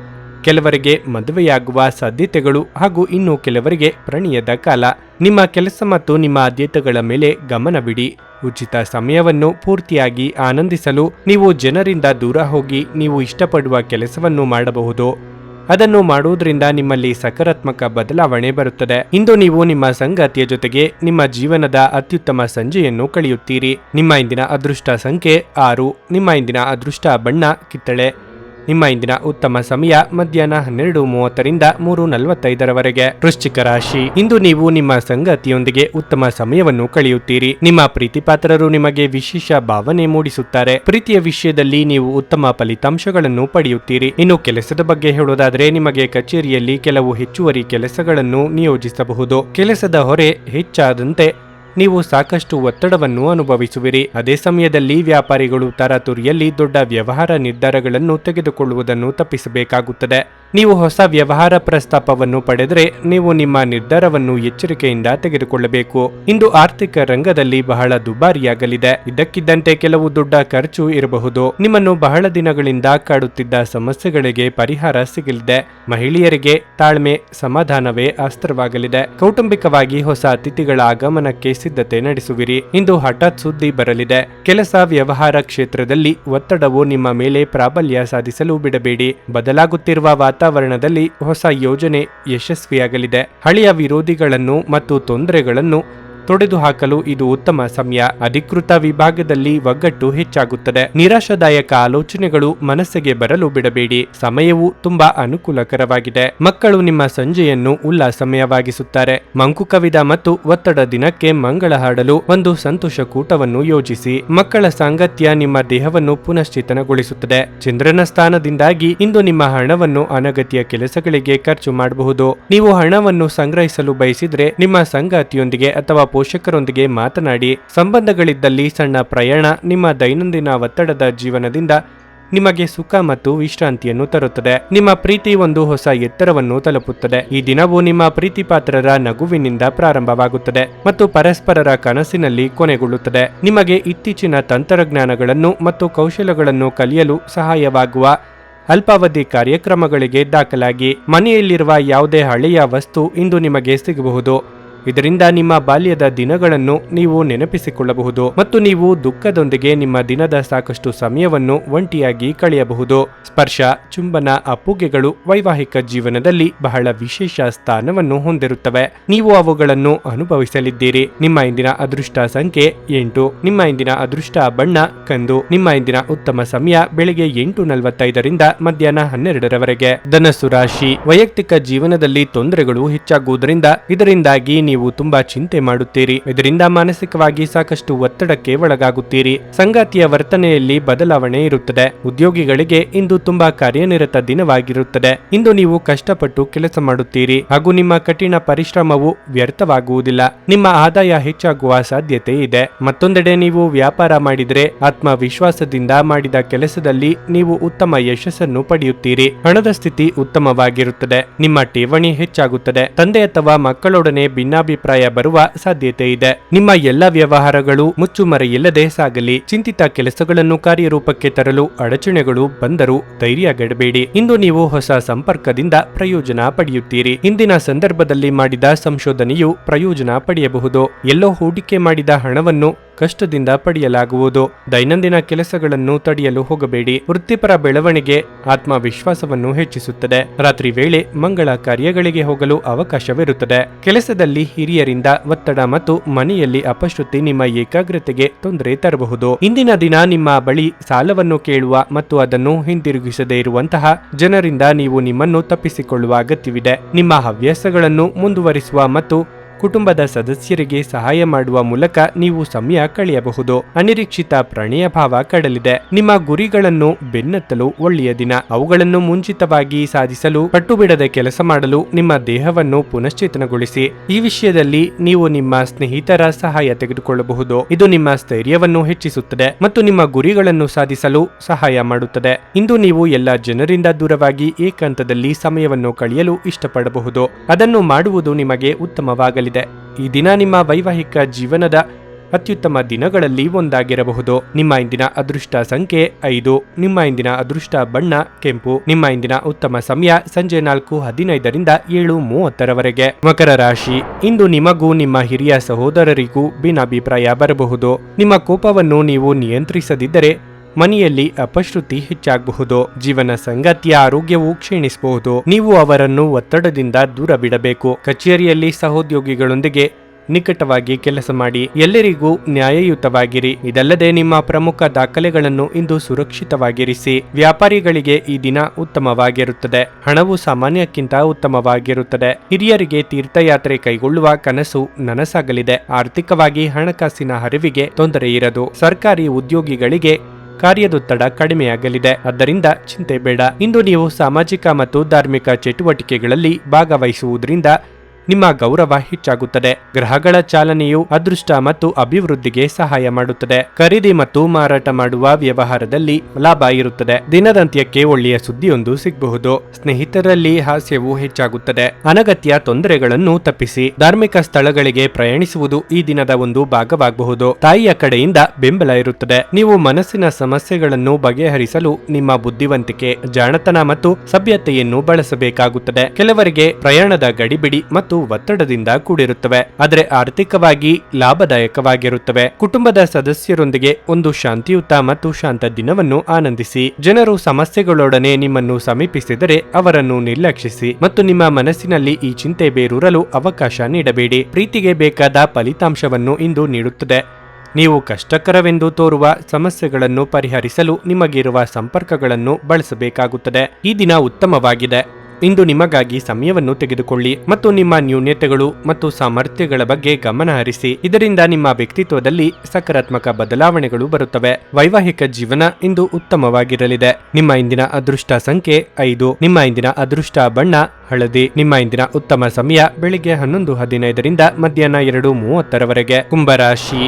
ಕೆಲವರಿಗೆ ಮದುವೆಯಾಗುವ ಸಾಧ್ಯತೆಗಳು ಹಾಗೂ ಇನ್ನು ಕೆಲವರಿಗೆ ಪ್ರಣಯದ ಕಾಲ. ನಿಮ್ಮ ಕೆಲಸ ಮತ್ತು ನಿಮ್ಮ ಆದ್ಯತೆಗಳ ಮೇಲೆ ಗಮನವಿಡಿ. ಉಚಿತ ಸಮಯವನ್ನು ಪೂರ್ತಿಯಾಗಿ ಆನಂದಿಸಲು ನೀವು ಜನರಿಂದ ದೂರ ಹೋಗಿ ನೀವು ಇಷ್ಟಪಡುವ ಕೆಲಸವನ್ನು ಮಾಡಬಹುದು. ಅದನ್ನು ಮಾಡುವುದರಿಂದ ನಿಮ್ಮಲ್ಲಿ ಸಕಾರಾತ್ಮಕ ಬದಲಾವಣೆ ಬರುತ್ತದೆ. ಇಂದು ನೀವು ನಿಮ್ಮ ಸಂಗಾತಿಯ ಜೊತೆಗೆ ನಿಮ್ಮ ಜೀವನದ ಅತ್ಯುತ್ತಮ ಸಂಜೆಯನ್ನು ಕಳೆಯುತ್ತೀರಿ. ನಿಮ್ಮ ಇಂದಿನ ಅದೃಷ್ಟ ಸಂಖ್ಯೆ 6. ನಿಮ್ಮ ಇಂದಿನ ಅದೃಷ್ಟ ಬಣ್ಣ ಕಿತ್ತಳೆ. ನಿಮ್ಮ ಇಂದಿನ ಉತ್ತಮ ಸಮಯ ಮಧ್ಯಾಹ್ನ 12:30ರಿಂದ 3:45ರವರೆಗೆ. ವೃಶ್ಚಿಕ ರಾಶಿ, ಇಂದು ನೀವು ನಿಮ್ಮ ಸಂಗಾತಿಯೊಂದಿಗೆ ಉತ್ತಮ ಸಮಯವನ್ನು ಕಳೆಯುತ್ತೀರಿ. ನಿಮ್ಮ ಪ್ರೀತಿಪಾತ್ರರು ನಿಮಗೆ ವಿಶೇಷ ಭಾವನೆ ಮೂಡಿಸುತ್ತಾರೆ. ಪ್ರೀತಿಯ ವಿಷಯದಲ್ಲಿ ನೀವು ಉತ್ತಮ ಫಲಿತಾಂಶಗಳನ್ನು ಪಡೆಯುತ್ತೀರಿ. ಇನ್ನು ಕೆಲಸದ ಬಗ್ಗೆ ಹೇಳೋದಾದ್ರೆ, ನಿಮಗೆ ಕಚೇರಿಯಲ್ಲಿ ಕೆಲವು ಹೆಚ್ಚುವರಿ ಕೆಲಸಗಳನ್ನು ನಿಯೋಜಿಸಬಹುದು. ಕೆಲಸದ ಹೊರೆ ಹೆಚ್ಚಾದಂತೆ ನೀವು ಸಾಕಷ್ಟು ಒತ್ತಡವನ್ನು ಅನುಭವಿಸುವಿರಿ. ಅದೇ ಸಮಯದಲ್ಲಿ ವ್ಯಾಪಾರಿಗಳು ತರಾತುರಿಯಲ್ಲಿ ದೊಡ್ಡ ವ್ಯವಹಾರ ನಿರ್ಧಾರಗಳನ್ನು ತೆಗೆದುಕೊಳ್ಳುವುದನ್ನು ತಪ್ಪಿಸಬೇಕಾಗುತ್ತದೆ. ನೀವು ಹೊಸ ವ್ಯವಹಾರ ಪ್ರಸ್ತಾಪವನ್ನು ಪಡೆದರೆ ನೀವು ನಿಮ್ಮ ನಿರ್ಧಾರವನ್ನು ಎಚ್ಚರಿಕೆಯಿಂದ ತೆಗೆದುಕೊಳ್ಳಬೇಕು. ಇಂದು ಆರ್ಥಿಕ ರಂಗದಲ್ಲಿ ಬಹಳ ದುಬಾರಿಯಾಗಲಿದೆ. ಇದ್ದಕ್ಕಿದ್ದಂತೆ ಕೆಲವು ದೊಡ್ಡ ಖರ್ಚು ಇರಬಹುದು. ನಿಮ್ಮನ್ನು ಬಹಳ ದಿನಗಳಿಂದ ಕಾಡುತ್ತಿದ್ದ ಸಮಸ್ಯೆಗಳಿಗೆ ಪರಿಹಾರ ಸಿಗಲಿದೆ. ಮಹಿಳೆಯರಿಗೆ ತಾಳ್ಮೆ ಸಮಾಧಾನವೇ ಅಸ್ತ್ರವಾಗಲಿದೆ. ಕೌಟುಂಬಿಕವಾಗಿ ಹೊಸ ಅತಿಥಿಗಳ ಆಗಮನಕ್ಕೆ ಸಿದ್ಧತೆ ನಡೆಸುವಿರಿ. ಇಂದು ಹಠಾತ್ ಸುದ್ದಿ ಬರಲಿದೆ. ಕೆಲಸ ವ್ಯವಹಾರ ಕ್ಷೇತ್ರದಲ್ಲಿ ಒತ್ತಡವು ನಿಮ್ಮ ಮೇಲೆ ಪ್ರಾಬಲ್ಯ ಸಾಧಿಸಲು ಬಿಡಬೇಡಿ. ಬದಲಾಗುತ್ತಿರುವ ವಾತಾವರಣದಲ್ಲಿ ಹೊಸ ಯೋಜನೆ ಯಶಸ್ವಿಯಾಗಲಿದೆ. ಹಳೆಯ ವಿರೋಧಿಗಳನ್ನು ಮತ್ತು ತೊಂದರೆಗಳನ್ನು ತೊಡೆದುಹಾಕಲು ಇದು ಉತ್ತಮ ಸಮಯ. ಅಧಿಕೃತ ವಿಭಾಗದಲ್ಲಿ ಒಗ್ಗಟ್ಟು ಹೆಚ್ಚಾಗುತ್ತದೆ. ನಿರಾಶಾದಾಯಕ ಆಲೋಚನೆಗಳು ಮನಸ್ಸಿಗೆ ಬರಲು ಬಿಡಬೇಡಿ. ಸಮಯವು ತುಂಬಾ ಅನುಕೂಲಕರವಾಗಿದೆ. ಮಕ್ಕಳು ನಿಮ್ಮ ಸಂಜೆಯನ್ನು ಉಲ್ಲಾಸಮಯವಾಗಿಸುತ್ತಾರೆ. ಮಂಕು ಕವಿದ ಮತ್ತು ಒತ್ತಡ ದಿನಕ್ಕೆ ಮಂಗಳ ಹಾಡಲು ಒಂದು ಸಂತೋಷ ಕೂಟವನ್ನು ಯೋಜಿಸಿ. ಮಕ್ಕಳ ಸಾಂಗತ್ಯ ನಿಮ್ಮ ದೇಹವನ್ನು ಪುನಶ್ಚೇತನಗೊಳಿಸುತ್ತದೆ. ಚಂದ್ರನ ಸ್ಥಾನದಿಂದಾಗಿ ಇಂದು ನಿಮ್ಮ ಹಣವನ್ನು ಅನಗತ್ಯ ಕೆಲಸಗಳಿಗೆ ಖರ್ಚು ಮಾಡಬಹುದು. ನೀವು ಹಣವನ್ನು ಸಂಗ್ರಹಿಸಲು ಬಯಸಿದ್ರೆ ನಿಮ್ಮ ಸಂಗಾತಿಯೊಂದಿಗೆ ಅಥವಾ ಪೋಷಕರೊಂದಿಗೆ ಮಾತನಾಡಿ. ಸಂಬಂಧಗಳಿದ್ದಲ್ಲಿ ಸಣ್ಣ ಪ್ರಯಾಣ ನಿಮ್ಮ ದೈನಂದಿನ ಒತ್ತಡದ ಜೀವನದಿಂದ ನಿಮಗೆ ಸುಖ ಮತ್ತು ವಿಶ್ರಾಂತಿಯನ್ನು ತರುತ್ತದೆ. ನಿಮ್ಮ ಪ್ರೀತಿ ಒಂದು ಹೊಸ ಎತ್ತರವನ್ನು ತಲುಪುತ್ತದೆ. ಈ ದಿನವು ನಿಮ್ಮ ಪ್ರೀತಿಪಾತ್ರರ ನಗುವಿನಿಂದ ಪ್ರಾರಂಭವಾಗುತ್ತದೆ ಮತ್ತು ಪರಸ್ಪರರ ಕನಸಿನಲ್ಲಿ ಕೊನೆಗೊಳ್ಳುತ್ತದೆ. ನಿಮಗೆ ಇತ್ತೀಚಿನ ತಂತ್ರಜ್ಞಾನಗಳನ್ನು ಮತ್ತು ಕೌಶಲಗಳನ್ನು ಕಲಿಯಲು ಸಹಾಯವಾಗುವ ಅಲ್ಪಾವಧಿ ಕಾರ್ಯಕ್ರಮಗಳಿಗೆ ದಾಖಲಾಗಿ. ಮನೆಯಲ್ಲಿರುವ ಯಾವುದೇ ಹಳೆಯ ವಸ್ತು ಇಂದು ನಿಮಗೆ ಸಿಗಬಹುದು. ಇದರಿಂದ ನಿಮ್ಮ ಬಾಲ್ಯದ ದಿನಗಳನ್ನು ನೀವು ನೆನಪಿಸಿಕೊಳ್ಳಬಹುದು ಮತ್ತು ನೀವು ದುಃಖದೊಂದಿಗೆ ನಿಮ್ಮ ದಿನದ ಸಾಕಷ್ಟು ಸಮಯವನ್ನು ಒಂಟಿಯಾಗಿ ಕಳೆಯಬಹುದು. ಸ್ಪರ್ಶ, ಚುಂಬನ, ಅಪ್ಪುಗೆಗಳು ವೈವಾಹಿಕ ಜೀವನದಲ್ಲಿ ಬಹಳ ವಿಶೇಷ ಸ್ಥಾನವನ್ನು ಹೊಂದಿರುತ್ತವೆ. ನೀವು ಅವುಗಳನ್ನು ಅನುಭವಿಸಲಿದ್ದೀರಿ. ನಿಮ್ಮ ಇಂದಿನ ಅದೃಷ್ಟ ಸಂಖ್ಯೆ 8. ನಿಮ್ಮ ಇಂದಿನ ಅದೃಷ್ಟ ಬಣ್ಣ ಕಂದು. ನಿಮ್ಮ ಇಂದಿನ ಉತ್ತಮ ಸಮಯ ಬೆಳಿಗ್ಗೆ 8:45ರಿಂದ ಮಧ್ಯಾಹ್ನ 12ರವರೆಗೆ. ಧನಸ್ಸು ರಾಶಿ, ವೈಯಕ್ತಿಕ ಜೀವನದಲ್ಲಿ ತೊಂದರೆಗಳು ಹೆಚ್ಚಾಗುವುದರಿಂದ ಇದರಿಂದಾಗಿ ನೀವು ತುಂಬಾ ಚಿಂತೆ ಮಾಡುತ್ತೀರಿ. ಇದರಿಂದ ಮಾನಸಿಕವಾಗಿ ಸಾಕಷ್ಟು ಒತ್ತಡಕ್ಕೆ ಒಳಗಾಗುತ್ತೀರಿ. ಸಂಗಾತಿಯ ವರ್ತನೆಯಲ್ಲಿ ಬದಲಾವಣೆ ಇರುತ್ತದೆ. ಉದ್ಯೋಗಿಗಳಿಗೆ ಇಂದು ತುಂಬಾ ಕಾರ್ಯನಿರತ ದಿನವಾಗಿರುತ್ತದೆ. ಇಂದು ನೀವು ಕಷ್ಟಪಟ್ಟು ಕೆಲಸ ಮಾಡುತ್ತೀರಿ ಹಾಗೂ ನಿಮ್ಮ ಕಠಿಣ ಪರಿಶ್ರಮವು ವ್ಯರ್ಥವಾಗುವುದಿಲ್ಲ. ನಿಮ್ಮ ಆದಾಯ ಹೆಚ್ಚಾಗುವ ಸಾಧ್ಯತೆ ಇದೆ. ಮತ್ತೊಂದೆಡೆ ನೀವು ವ್ಯಾಪಾರ ಮಾಡಿದರೆ ಆತ್ಮವಿಶ್ವಾಸದಿಂದ ಮಾಡಿದ ಕೆಲಸದಲ್ಲಿ ನೀವು ಉತ್ತಮ ಯಶಸ್ಸನ್ನು ಪಡೆಯುತ್ತೀರಿ. ಹಣದ ಸ್ಥಿತಿ ಉತ್ತಮವಾಗಿರುತ್ತದೆ. ನಿಮ್ಮ ಠೇವಣಿ ಹೆಚ್ಚಾಗುತ್ತದೆ. ತಂದೆ ಅಥವಾ ಮಕ್ಕಳೊಡನೆ ಭಿನ್ನಾಭಿಪ್ರಾಯ ಬರುವ ಸಾಧ್ಯತೆ ಇದೆ. ನಿಮ್ಮ ಎಲ್ಲ ವ್ಯವಹಾರಗಳು ಮುಚ್ಚುಮರೆಯಿಲ್ಲದೆ ಸಾಗಲಿ. ಚಿಂತಿತ ಕೆಲಸಗಳನ್ನು ಕಾರ್ಯರೂಪಕ್ಕೆ ತರಲು ಅಡಚಣೆಗಳು ಬಂದರೂ ಧೈರ್ಯಗೆಡಬೇಡಿ. ಇಂದು ನೀವು ಹೊಸ ಸಂಪರ್ಕದಿಂದ ಪ್ರಯೋಜನ ಪಡೆಯುತ್ತೀರಿ. ಇಂದಿನ ಸಂದರ್ಭದಲ್ಲಿ ಮಾಡಿದ ಸಂಶೋಧನೆಯು ಪ್ರಯೋಜನ ಪಡೆಯಬಹುದು. ಎಲ್ಲೋ ಹೂಡಿಕೆ ಮಾಡಿದ ಹಣವನ್ನು ಕಷ್ಟದಿಂದ ಪಡೆಯಲಾಗುವುದು. ದೈನಂದಿನ ಕೆಲಸಗಳನ್ನು ತಡೆಯಲು ಹೋಗಬೇಡಿ. ವೃತ್ತಿಪರ ಬೆಳವಣಿಗೆ ಆತ್ಮವಿಶ್ವಾಸವನ್ನು ಹೆಚ್ಚಿಸುತ್ತದೆ. ರಾತ್ರಿ ವೇಳೆ ಮಂಗಳ ಕಾರ್ಯಗಳಿಗೆ ಹೋಗಲು ಅವಕಾಶವಿರುತ್ತದೆ. ಕೆಲಸದಲ್ಲಿ ಹಿರಿಯರಿಂದ ಒತ್ತಡ ಮತ್ತು ಮನೆಯಲ್ಲಿ ಅಪಶ್ರುತಿ ನಿಮ್ಮ ಏಕಾಗ್ರತೆಗೆ ತೊಂದರೆ ತರಬಹುದು. ಇಂದಿನ ದಿನ ನಿಮ್ಮ ಬಳಿ ಸಾಲವನ್ನು ಕೇಳುವ ಮತ್ತು ಅದನ್ನು ಹಿಂದಿರುಗಿಸದೇ ಇರುವಂತಹ ಜನರಿಂದ ನೀವು ನಿಮ್ಮನ್ನು ತಪ್ಪಿಸಿಕೊಳ್ಳುವ ಅಗತ್ಯವಿದೆ. ನಿಮ್ಮ ಹವ್ಯಾಸಗಳನ್ನು ಮುಂದುವರಿಸುವ ಮತ್ತು ಕುಟುಂಬದ ಸದಸ್ಯರಿಗೆ ಸಹಾಯ ಮಾಡುವ ಮೂಲಕ ನೀವು ಸಮಯ ಕಳೆಯಬಹುದು. ಅನಿರೀಕ್ಷಿತ ಪ್ರಣಯ ಭಾವ ಕಡಲಿದೆ. ನಿಮ್ಮ ಗುರಿಗಳನ್ನು ಬೆನ್ನತ್ತಲು ಒಳ್ಳೆಯ ದಿನ. ಅವುಗಳನ್ನು ಮುಂಚಿತವಾಗಿ ಸಾಧಿಸಲು ಪಟ್ಟುಬಿಡದೆ ಕೆಲಸ ಮಾಡಲು ನಿಮ್ಮ ದೇಹವನ್ನು ಪುನಶ್ಚೇತನಗೊಳಿಸಿ. ಈ ವಿಷಯದಲ್ಲಿ ನೀವು ನಿಮ್ಮ ಸ್ನೇಹಿತರ ಸಹಾಯ ತೆಗೆದುಕೊಳ್ಳಬಹುದು. ಇದು ನಿಮ್ಮ ಸ್ಥೈರ್ಯವನ್ನು ಹೆಚ್ಚಿಸುತ್ತದೆ ಮತ್ತು ನಿಮ್ಮ ಗುರಿಗಳನ್ನು ಸಾಧಿಸಲು ಸಹಾಯ ಮಾಡುತ್ತದೆ. ಇಂದು ನೀವು ಎಲ್ಲ ಜನರಿಂದ ದೂರವಾಗಿ ಏಕಾಂತದಲ್ಲಿ ಸಮಯವನ್ನು ಕಳೆಯಲು ಇಷ್ಟಪಡಬಹುದು. ಅದನ್ನು ಮಾಡುವುದು ನಿಮಗೆ ಉತ್ತಮವಾಗಲಿದೆ. ಈ ದಿನ ನಿಮ್ಮ ವೈವಾಹಿಕ ಜೀವನದ ಅತ್ಯುತ್ತಮ ದಿನಗಳಲ್ಲಿ ಒಂದಾಗಿರಬಹುದು. ನಿಮ್ಮ ಇಂದಿನ ಅದೃಷ್ಟ ಸಂಖ್ಯೆ 5. ನಿಮ್ಮ ಇಂದಿನ ಅದೃಷ್ಟ ಬಣ್ಣ ಕೆಂಪು. ನಿಮ್ಮ ಇಂದಿನ ಉತ್ತಮ ಸಮಯ ಸಂಜೆ 4:15ರಿಂದ 7:30ರವರೆಗೆ. ಮಕರ ರಾಶಿ, ಇಂದು ನಿಮಗೂ ನಿಮ್ಮ ಹಿರಿಯ ಸಹೋದರರಿಗೂ ಭಿನ್ನಾಭಿಪ್ರಾಯ ಬರಬಹುದು. ನಿಮ್ಮ ಕೋಪವನ್ನು ನೀವು ನಿಯಂತ್ರಿಸದಿದ್ದರೆ ಮನೆಯಲ್ಲಿ ಅಪಶ್ರುತಿ ಹೆಚ್ಚಾಗಬಹುದು. ಜೀವನ ಸಂಗಾತಿಯ ಆರೋಗ್ಯವು ಕ್ಷೀಣಿಸಬಹುದು. ನೀವು ಅವರನ್ನು ಒತ್ತಡದಿಂದ ದೂರ ಬಿಡಬೇಕು. ಕಚೇರಿಯಲ್ಲಿ ಸಹೋದ್ಯೋಗಿಗಳೊಂದಿಗೆ ನಿಕಟವಾಗಿ ಕೆಲಸ ಮಾಡಿ, ಎಲ್ಲರಿಗೂ ನ್ಯಾಯಯುತವಾಗಿರಿ. ಇದಲ್ಲದೆ ನಿಮ್ಮ ಪ್ರಮುಖ ದಾಖಲೆಗಳನ್ನು ಇಂದು ಸುರಕ್ಷಿತವಾಗಿರಿಸಿ. ವ್ಯಾಪಾರಿಗಳಿಗೆ ಈ ದಿನ ಉತ್ತಮವಾಗಿರುತ್ತದೆ. ಹಣವು ಸಾಮಾನ್ಯಕ್ಕಿಂತ ಉತ್ತಮವಾಗಿರುತ್ತದೆ. ಹಿರಿಯರಿಗೆ ತೀರ್ಥಯಾತ್ರೆ ಕೈಗೊಳ್ಳುವ ಕನಸು ನನಸಾಗಲಿದೆ. ಆರ್ಥಿಕವಾಗಿ ಹಣಕಾಸಿನ ಹರಿವಿಗೆ ತೊಂದರೆ ಇರದು. ಸರ್ಕಾರಿ ಉದ್ಯೋಗಿಗಳಿಗೆ ಕಾರ್ಯದೊತ್ತಡ ಕಡಿಮೆಯಾಗಲಿದೆ, ಆದ್ದರಿಂದ ಚಿಂತೆ ಬೇಡ. ಇಂದು ನೀವು ಸಾಮಾಜಿಕ ಮತ್ತು ಧಾರ್ಮಿಕ ಚಟುವಟಿಕೆಗಳಲ್ಲಿ ಭಾಗವಹಿಸುವುದರಿಂದ ನಿಮ್ಮ ಗೌರವ ಹೆಚ್ಚಾಗುತ್ತದೆ. ಗ್ರಹಗಳ ಚಾಲನೆಯು ಅದೃಷ್ಟ ಮತ್ತು ಅಭಿವೃದ್ಧಿಗೆ ಸಹಾಯ ಮಾಡುತ್ತದೆ. ಖರೀದಿ ಮತ್ತು ಮಾರಾಟ ಮಾಡುವ ವ್ಯವಹಾರದಲ್ಲಿ ಲಾಭ ಇರುತ್ತದೆ. ದಿನದಂತ್ಯಕ್ಕೆ ಒಳ್ಳೆಯ ಸುದ್ದಿಯೊಂದು ಸಿಗಬಹುದು. ಸ್ನೇಹಿತರಲ್ಲಿ ಹಾಸ್ಯವು ಹೆಚ್ಚಾಗುತ್ತದೆ. ಅನಗತ್ಯ ತೊಂದರೆಗಳನ್ನು ತಪ್ಪಿಸಿ. ಧಾರ್ಮಿಕ ಸ್ಥಳಗಳಿಗೆ ಪ್ರಯಾಣಿಸುವುದು ಈ ದಿನದ ಒಂದು ಭಾಗವಾಗಬಹುದು. ತಾಯಿಯ ಕಡೆಯಿಂದ ಬೆಂಬಲ ಇರುತ್ತದೆ. ನೀವು ಮನಸ್ಸಿನ ಸಮಸ್ಯೆಗಳನ್ನು ಬಗೆಹರಿಸಲು ನಿಮ್ಮ ಬುದ್ಧಿವಂತಿಕೆ, ಜಾಣತನ ಮತ್ತು ಸಭ್ಯತೆಯನ್ನು ಬಳಸಬೇಕಾಗುತ್ತದೆ. ಕೆಲವರಿಗೆ ಪ್ರಯಾಣದ ಗಡಿಬಿಡಿ ಮತ್ತು ಒತ್ತಡದಿಂದ ಕೂಡಿರುತ್ತವೆ, ಆದರೆ ಆರ್ಥಿಕವಾಗಿ ಲಾಭದಾಯಕವಾಗಿರುತ್ತವೆ. ಕುಟುಂಬದ ಸದಸ್ಯರೊಂದಿಗೆ ಒಂದು ಶಾಂತಿಯುತ ಮತ್ತು ಶಾಂತ ದಿನವನ್ನು ಆನಂದಿಸಿ. ಜನರು ಸಮಸ್ಯೆಗಳೊಡನೆ ನಿಮ್ಮನ್ನು ಸಮೀಪಿಸಿದರೆ ಅವರನ್ನು ನಿರ್ಲಕ್ಷಿಸಿ ಮತ್ತು ನಿಮ್ಮ ಮನಸ್ಸಿನಲ್ಲಿ ಈ ಚಿಂತೆ ಬೇರೂರಲು ಅವಕಾಶ ನೀಡಬೇಡಿ. ಪ್ರೀತಿಗೆ ಬೇಕಾದ ಫಲಿತಾಂಶವನ್ನು ಇಂದು ನೀಡುತ್ತದೆ. ನೀವು ಕಷ್ಟಕರವೆಂದು ತೋರುವ ಸಮಸ್ಯೆಗಳನ್ನು ಪರಿಹರಿಸಲು ನಿಮಗಿರುವ ಸಂಪರ್ಕಗಳನ್ನು ಬಳಸಬೇಕಾಗುತ್ತದೆ. ಈ ದಿನ ಉತ್ತಮವಾಗಿದೆ. ಇಂದು ನಿಮಗಾಗಿ ಸಮಯವನ್ನು ತೆಗೆದುಕೊಳ್ಳಿ ಮತ್ತು ನಿಮ್ಮ ನ್ಯೂನತೆಗಳು ಮತ್ತು ಸಾಮರ್ಥ್ಯಗಳ ಬಗ್ಗೆ ಗಮನ ಹರಿಸಿ. ಇದರಿಂದ ನಿಮ್ಮ ವ್ಯಕ್ತಿತ್ವದಲ್ಲಿ ಸಕಾರಾತ್ಮಕ ಬದಲಾವಣೆಗಳು ಬರುತ್ತವೆ. ವೈವಾಹಿಕ ಜೀವನ ಇಂದು ಉತ್ತಮವಾಗಿರಲಿದೆ. ನಿಮ್ಮ ಇಂದಿನ ಅದೃಷ್ಟ ಸಂಖ್ಯೆ 5. ನಿಮ್ಮ ಇಂದಿನ ಅದೃಷ್ಟ ಬಣ್ಣ ಹಳದಿ. ನಿಮ್ಮ ಇಂದಿನ ಉತ್ತಮ ಸಮಯ ಬೆಳಿಗ್ಗೆ 11:15ರಿಂದ ಮಧ್ಯಾಹ್ನ 2:30ರವರೆಗೆ. ಕುಂಭರಾಶಿ.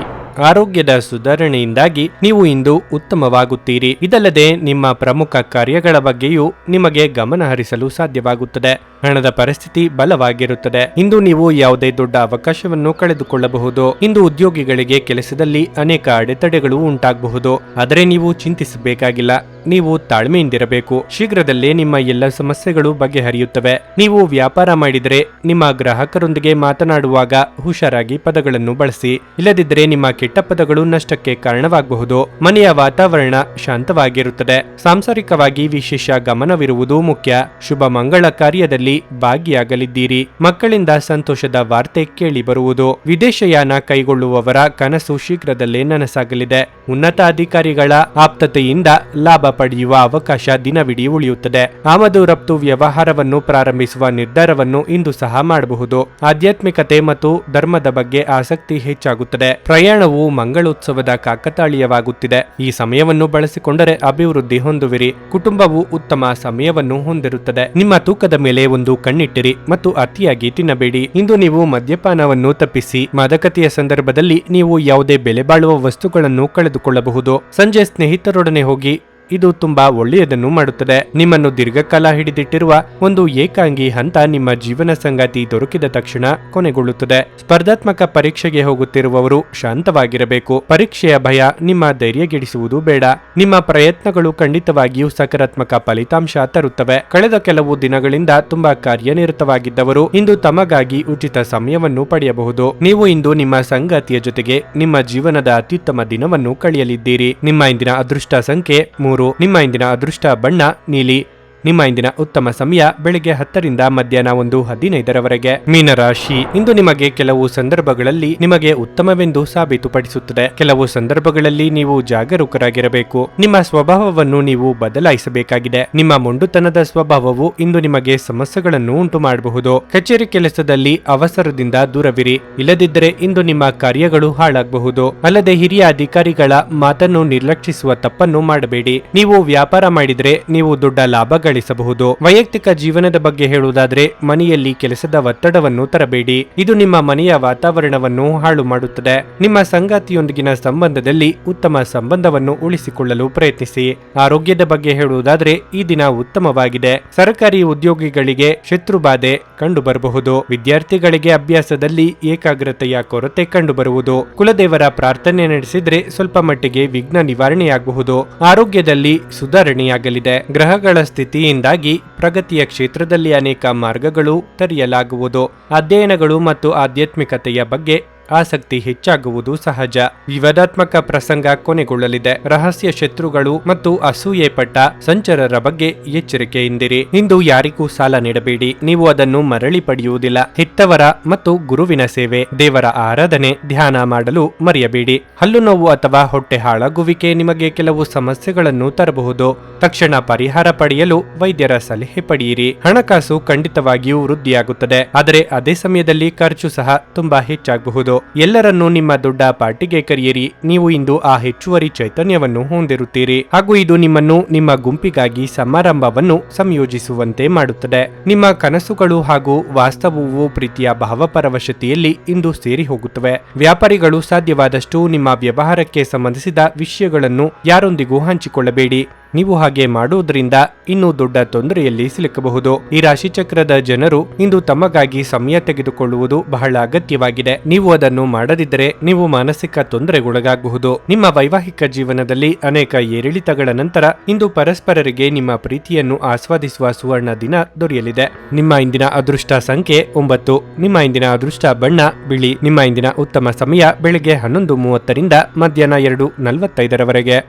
ಆರೋಗ್ಯದ ಸುಧಾರಣೆಯಿಂದಾಗಿ ನೀವು ಇಂದು ಉತ್ತಮವಾಗುತ್ತೀರಿ. ಇದಲ್ಲದೆ ನಿಮ್ಮ ಪ್ರಮುಖ ಕಾರ್ಯಗಳ ಬಗ್ಗೆಯೂ ನಿಮಗೆ ಗಮನ ಹರಿಸಲು ಸಾಧ್ಯವಾಗುತ್ತದೆ. ಹಣದ ಪರಿಸ್ಥಿತಿ ಬಲವಾಗಿರುತ್ತದೆ. ಇಂದು ನೀವು ಯಾವುದೇ ದೊಡ್ಡ ಅವಕಾಶವನ್ನು ಕಳೆದುಕೊಳ್ಳಬಹುದು. ಇಂದು ಉದ್ಯೋಗಿಗಳಿಗೆ ಕೆಲಸದಲ್ಲಿ ಅನೇಕ ಅಡೆತಡೆಗಳು ಉಂಟಾಗಬಹುದು, ಆದರೆ ನೀವು ಚಿಂತಿಸಬೇಕಾಗಿಲ್ಲ. ನೀವು ತಾಳ್ಮೆಯಿಂದಿರಬೇಕು. ಶೀಘ್ರದಲ್ಲೇ ನಿಮ್ಮ ಎಲ್ಲ ಸಮಸ್ಯೆಗಳು ಬಗೆಹರಿಯುತ್ತವೆ. ನೀವು ವ್ಯಾಪಾರ ಮಾಡಿದರೆ ನಿಮ್ಮ ಗ್ರಾಹಕರೊಂದಿಗೆ ಮಾತನಾಡುವಾಗ ಹುಷಾರಾಗಿ ಪದಗಳನ್ನು ಬಳಸಿ. ಇಲ್ಲದಿದ್ದರೆ ನಿಮ್ಮ ಕೆಟ್ಟ ಪದಗಳು ನಷ್ಟಕ್ಕೆ ಕಾರಣವಾಗಬಹುದು. ಮನೆಯ ವಾತಾವರಣ ಶಾಂತವಾಗಿರುತ್ತದೆ. ಸಾಂಸಾರಿಕವಾಗಿ ವಿಶೇಷ ಗಮನವಿರುವುದು ಮುಖ್ಯ. ಶುಭ ಮಂಗಳ ಕಾರ್ಯದಲ್ಲಿ ಭಾಗಿಯಾಗಲಿದ್ದೀರಿ. ಮಕ್ಕಳಿಂದ ಸಂತೋಷದ ವಾರ್ತೆ ಕೇಳಿ ಬರುವುದು. ವಿದೇಶಯಾನ ಕೈಗೊಳ್ಳುವವರ ಕನಸು ಶೀಘ್ರದಲ್ಲೇ ನನಸಾಗಲಿದೆ. ಉನ್ನತ ಅಧಿಕಾರಿಗಳ ಆಪ್ತತೆಯಿಂದ ಲಾಭ ಪಡೆಯುವ ಅವಕಾಶ ದಿನವಿಡೀ ಉಳಿಯುತ್ತದೆ. ಆಮದು ರಫ್ತು ವ್ಯವಹಾರವನ್ನು ಪ್ರಾರಂಭಿಸುವ ನಿರ್ಧಾರವನ್ನು ಇಂದು ಸಹ ಮಾಡಬಹುದು. ಆಧ್ಯಾತ್ಮಿಕತೆ ಮತ್ತು ಧರ್ಮದ ಬಗ್ಗೆ ಆಸಕ್ತಿ ಹೆಚ್ಚಾಗುತ್ತದೆ. ಪ್ರಯಾಣವು ಮಂಗಳೋತ್ಸವದ ಕಾಕತಾಳೀಯವಾಗುತ್ತಿದೆ. ಈ ಸಮಯವನ್ನು ಬಳಸಿಕೊಂಡರೆ ಅಭಿವೃದ್ಧಿ ಹೊಂದುವಿರಿ. ಕುಟುಂಬವು ಉತ್ತಮ ಸಮಯವನ್ನು ಹೊಂದಿರುತ್ತದೆ. ನಿಮ್ಮ ತೂಕದ ಮೇಲೆ ಒಂದು ಕಣ್ಣಿಟ್ಟಿರಿ ಮತ್ತು ಅತಿಯಾಗಿ ತಿನ್ನಬೇಡಿ. ಇಂದು ನೀವು ಮದ್ಯಪಾನವನ್ನು ತಪ್ಪಿಸಿ. ಮಾದಕತೆಯ ಸಂದರ್ಭದಲ್ಲಿ ನೀವು ಯಾವುದೇ ಬೆಲೆ ಬಾಳುವ ವಸ್ತುಗಳನ್ನು ಕಳೆದುಕೊಳ್ಳಬಹುದು. ಸಂಜೆ ಸ್ನೇಹಿತರೊಡನೆ ಹೋಗಿ. ಇದು ತುಂಬಾ ಒಳ್ಳೆಯದನ್ನು ಮಾಡುತ್ತದೆ. ನಿಮ್ಮನ್ನು ದೀರ್ಘಕಾಲ ಹಿಡಿದಿಟ್ಟಿರುವ ಒಂದು ಏಕಾಂಗಿ ಹಂತ ನಿಮ್ಮ ಜೀವನ ಸಂಗಾತಿ ದೊರಕಿದ ತಕ್ಷಣ ಕೊನೆಗೊಳ್ಳುತ್ತದೆ. ಸ್ಪರ್ಧಾತ್ಮಕ ಪರೀಕ್ಷೆಗೆ ಹೋಗುತ್ತಿರುವವರು ಶಾಂತವಾಗಿರಬೇಕು. ಪರೀಕ್ಷೆಯ ಭಯ ನಿಮ್ಮ ಧೈರ್ಯಗೆಡಿಸುವುದು ಬೇಡ. ನಿಮ್ಮ ಪ್ರಯತ್ನಗಳು ಖಂಡಿತವಾಗಿಯೂ ಸಕಾರಾತ್ಮಕ ಫಲಿತಾಂಶ ತರುತ್ತವೆ. ಕಳೆದ ಕೆಲವು ದಿನಗಳಿಂದ ತುಂಬಾ ಕಾರ್ಯನಿರತವಾಗಿದ್ದವರು ಇಂದು ತಮಗಾಗಿ ಉಚಿತ ಸಮಯವನ್ನು ಪಡೆಯಬಹುದು. ನೀವು ಇಂದು ನಿಮ್ಮ ಸಂಗಾತಿಯ ಜೊತೆಗೆ ನಿಮ್ಮ ಜೀವನದ ಅತ್ಯುತ್ತಮ ದಿನವನ್ನು ಕಳೆಯಲಿದ್ದೀರಿ. ನಿಮ್ಮ ಇಂದಿನ ಅದೃಷ್ಟ ಸಂಖ್ಯೆ 3. ನಿಮ್ಮ ಇಂದಿನ ಅದೃಷ್ಟ ಬಣ್ಣ ನೀಲಿ. ನಿಮ್ಮ ಇಂದಿನ ಉತ್ತಮ ಸಮಯ ಬೆಳಿಗ್ಗೆ 10ರಿಂದ ಮಧ್ಯಾಹ್ನ 1:15ರವರೆಗೆ. ಮೀನರಾಶಿ. ಇಂದು ನಿಮಗೆ ಕೆಲವು ಸಂದರ್ಭಗಳಲ್ಲಿ ನಿಮಗೆ ಉತ್ತಮವೆಂದು ಸಾಬೀತುಪಡಿಸುತ್ತದೆ. ಕೆಲವು ಸಂದರ್ಭಗಳಲ್ಲಿ ನೀವು ಜಾಗರೂಕರಾಗಿರಬೇಕು. ನಿಮ್ಮ ಸ್ವಭಾವವನ್ನು ನೀವು ಬದಲಾಯಿಸಬೇಕಾಗಿದೆ. ನಿಮ್ಮ ಮೊಂಡುತನದ ಸ್ವಭಾವವು ಇಂದು ನಿಮಗೆ ಸಮಸ್ಯೆಗಳನ್ನು ಉಂಟು ಮಾಡಬಹುದು. ಕಚೇರಿ ಕೆಲಸದಲ್ಲಿ ಅವಸರದಿಂದ ದೂರವಿರಿ. ಇಲ್ಲದಿದ್ದರೆ ಇಂದು ನಿಮ್ಮ ಕಾರ್ಯಗಳು ಹಾಳಾಗಬಹುದು. ಅಲ್ಲದೆ ಹಿರಿಯ ಅಧಿಕಾರಿಗಳ ಮಾತನ್ನು ನಿರ್ಲಕ್ಷಿಸುವ ತಪ್ಪನ್ನು ಮಾಡಬೇಡಿ. ನೀವು ವ್ಯಾಪಾರ ಮಾಡಿದರೆ ನೀವು ದೊಡ್ಡ ಲಾಭ ಗಳಿಸಬಹುದು. ವೈಯಕ್ತಿಕ ಜೀವನದ ಬಗ್ಗೆ ಹೇಳುವುದಾದ್ರೆ ಮನೆಯಲ್ಲಿ ಕೆಲಸದ ಒತ್ತಡವನ್ನು ತರಬೇಡಿ. ಇದು ನಿಮ್ಮ ಮನೆಯ ವಾತಾವರಣವನ್ನು ಹಾಳು ಮಾಡುತ್ತದೆ. ನಿಮ್ಮ ಸಂಗಾತಿಯೊಂದಿಗಿನ ಸಂಬಂಧದಲ್ಲಿ ಉತ್ತಮ ಸಂಬಂಧವನ್ನು ಉಳಿಸಿಕೊಳ್ಳಲು ಪ್ರಯತ್ನಿಸಿ. ಆರೋಗ್ಯದ ಬಗ್ಗೆ ಹೇಳುವುದಾದ್ರೆ ಈ ದಿನ ಉತ್ತಮವಾಗಿದೆ. ಸರ್ಕಾರಿ ಉದ್ಯೋಗಿಗಳಿಗೆ ಶತ್ರುಬಾಧೆ ಕಂಡುಬರಬಹುದು. ವಿದ್ಯಾರ್ಥಿಗಳಿಗೆ ಅಭ್ಯಾಸದಲ್ಲಿ ಏಕಾಗ್ರತೆಯ ಕೊರತೆ ಕಂಡುಬರುವುದು. ಕುಲದೇವರ ಪ್ರಾರ್ಥನೆ ನಡೆಸಿದ್ರೆ ಸ್ವಲ್ಪ ಮಟ್ಟಿಗೆ ವಿಘ್ನ ನಿವಾರಣೆಯಾಗಬಹುದು. ಆರೋಗ್ಯದಲ್ಲಿ ಸುಧಾರಣೆಯಾಗಲಿದೆ. ಗ್ರಹಗಳ ಸ್ಥಿತಿಯಿಂದಾಗಿ ಪ್ರಗತಿಯ ಕ್ಷೇತ್ರದಲ್ಲಿ ಅನೇಕ ಮಾರ್ಗಗಳು ತೆರೆಯಲಾಗುವುದು. ಅಧ್ಯಯನಗಳು ಮತ್ತು ಆಧ್ಯಾತ್ಮಿಕತೆಯ ಬಗ್ಗೆ ಆಸಕ್ತಿ ಹೆಚ್ಚಾಗುವುದು ಸಹಜ. ವಿವಾದಾತ್ಮಕ ಪ್ರಸಂಗ ಕೊನೆಗೊಳ್ಳಲಿದೆ. ರಹಸ್ಯ ಶತ್ರುಗಳು ಮತ್ತು ಅಸೂಯೆ ಪಟ್ಟ ಸಂಚರರ ಬಗ್ಗೆ ಎಚ್ಚರಿಕೆಯಿಂದಿರಿ. ಇಂದು ಯಾರಿಗೂ ಸಾಲ ನೀಡಬೇಡಿ, ನೀವು ಅದನ್ನು ಮರಳಿ ಪಡೆಯುವುದಿಲ್ಲ. ಹೆತ್ತವರ ಮತ್ತು ಗುರುವಿನ ಸೇವೆ, ದೇವರ ಆರಾಧನೆ, ಧ್ಯಾನ ಮಾಡಲು ಮರೆಯಬೇಡಿ. ಹಲ್ಲು ನೋವು ಅಥವಾ ಹೊಟ್ಟೆ ಹಾಳಾಗುವಿಕೆ ನಿಮಗೆ ಕೆಲವು ಸಮಸ್ಯೆಗಳನ್ನು ತರಬಹುದು. ತಕ್ಷಣ ಪರಿಹಾರ ಪಡೆಯಲು ವೈದ್ಯರ ಸಲಹೆ ಪಡೆಯಿರಿ. ಹಣಕಾಸು ಖಂಡಿತವಾಗಿಯೂ ವೃದ್ಧಿಯಾಗುತ್ತದೆ, ಆದರೆ ಅದೇ ಸಮಯದಲ್ಲಿ ಖರ್ಚು ಸಹ ತುಂಬಾ ಹೆಚ್ಚಾಗಬಹುದು. ಎಲ್ಲರನ್ನೂ ನಿಮ್ಮ ದೊಡ್ಡ ಪಾರ್ಟಿಗೆ ಕರೆಯಿರಿ. ನೀವು ಇಂದು ಆ ಹೆಚ್ಚುವರಿ ಚೈತನ್ಯವನ್ನು ಹೊಂದಿರುತ್ತೀರಿ ಹಾಗೂ ಇದು ನಿಮ್ಮನ್ನು ನಿಮ್ಮ ಗುಂಪಿಗಾಗಿ ಸಮಾರಂಭವನ್ನು ಸಂಯೋಜಿಸುವಂತೆ ಮಾಡುತ್ತದೆ. ನಿಮ್ಮ ಕನಸುಗಳು ಹಾಗೂ ವಾಸ್ತವವು ಪ್ರೀತಿಯ ಭಾವಪರವಶತೆಯಲ್ಲಿ ಇಂದು ಸೇರಿ ಹೋಗುತ್ತವೆ. ವ್ಯಾಪಾರಿಗಳು ಸಾಧ್ಯವಾದಷ್ಟು ನಿಮ್ಮ ವ್ಯವಹಾರಕ್ಕೆ ಸಂಬಂಧಿಸಿದ ವಿಷಯಗಳನ್ನು ಯಾರೊಂದಿಗೂ ಹಂಚಿಕೊಳ್ಳಬೇಡಿ. ನೀವು ಹಾಗೆ ಮಾಡುವುದರಿಂದ ಇನ್ನೂ ದೊಡ್ಡ ತೊಂದರೆಯಲ್ಲಿ ಸಿಲುಕಬಹುದು. ಈ ರಾಶಿಚಕ್ರದ ಜನರು ಇಂದು ತಮಗಾಗಿ ಸಮಯ ತೆಗೆದುಕೊಳ್ಳುವುದು ಬಹಳ ಅಗತ್ಯವಾಗಿದೆ. ನೀವು ಅದನ್ನು ಮಾಡದಿದ್ದರೆ ನೀವು ಮಾನಸಿಕ ತೊಂದರೆಗೊಳಗಾಗಬಹುದು. ನಿಮ್ಮ ವೈವಾಹಿಕ ಜೀವನದಲ್ಲಿ ಅನೇಕ ಏರಿಳಿತಗಳ ನಂತರ ಇಂದು ಪರಸ್ಪರರಿಗೆ ನಿಮ್ಮ ಪ್ರೀತಿಯನ್ನು ಆಸ್ವಾದಿಸುವ ಸುವರ್ಣ ದಿನ ದೊರೆಯಲಿದೆ. ನಿಮ್ಮ ಇಂದಿನ ಅದೃಷ್ಟ ಸಂಖ್ಯೆ 9. ನಿಮ್ಮ ಇಂದಿನ ಅದೃಷ್ಟ ಬಣ್ಣ ಬಿಳಿ. ನಿಮ್ಮ ಇಂದಿನ ಉತ್ತಮ ಸಮಯ ಬೆಳಗ್ಗೆ 11:30 ರಿಂದ ಮಧ್ಯಾಹ್ನ 2:45 ರವರೆಗೆ.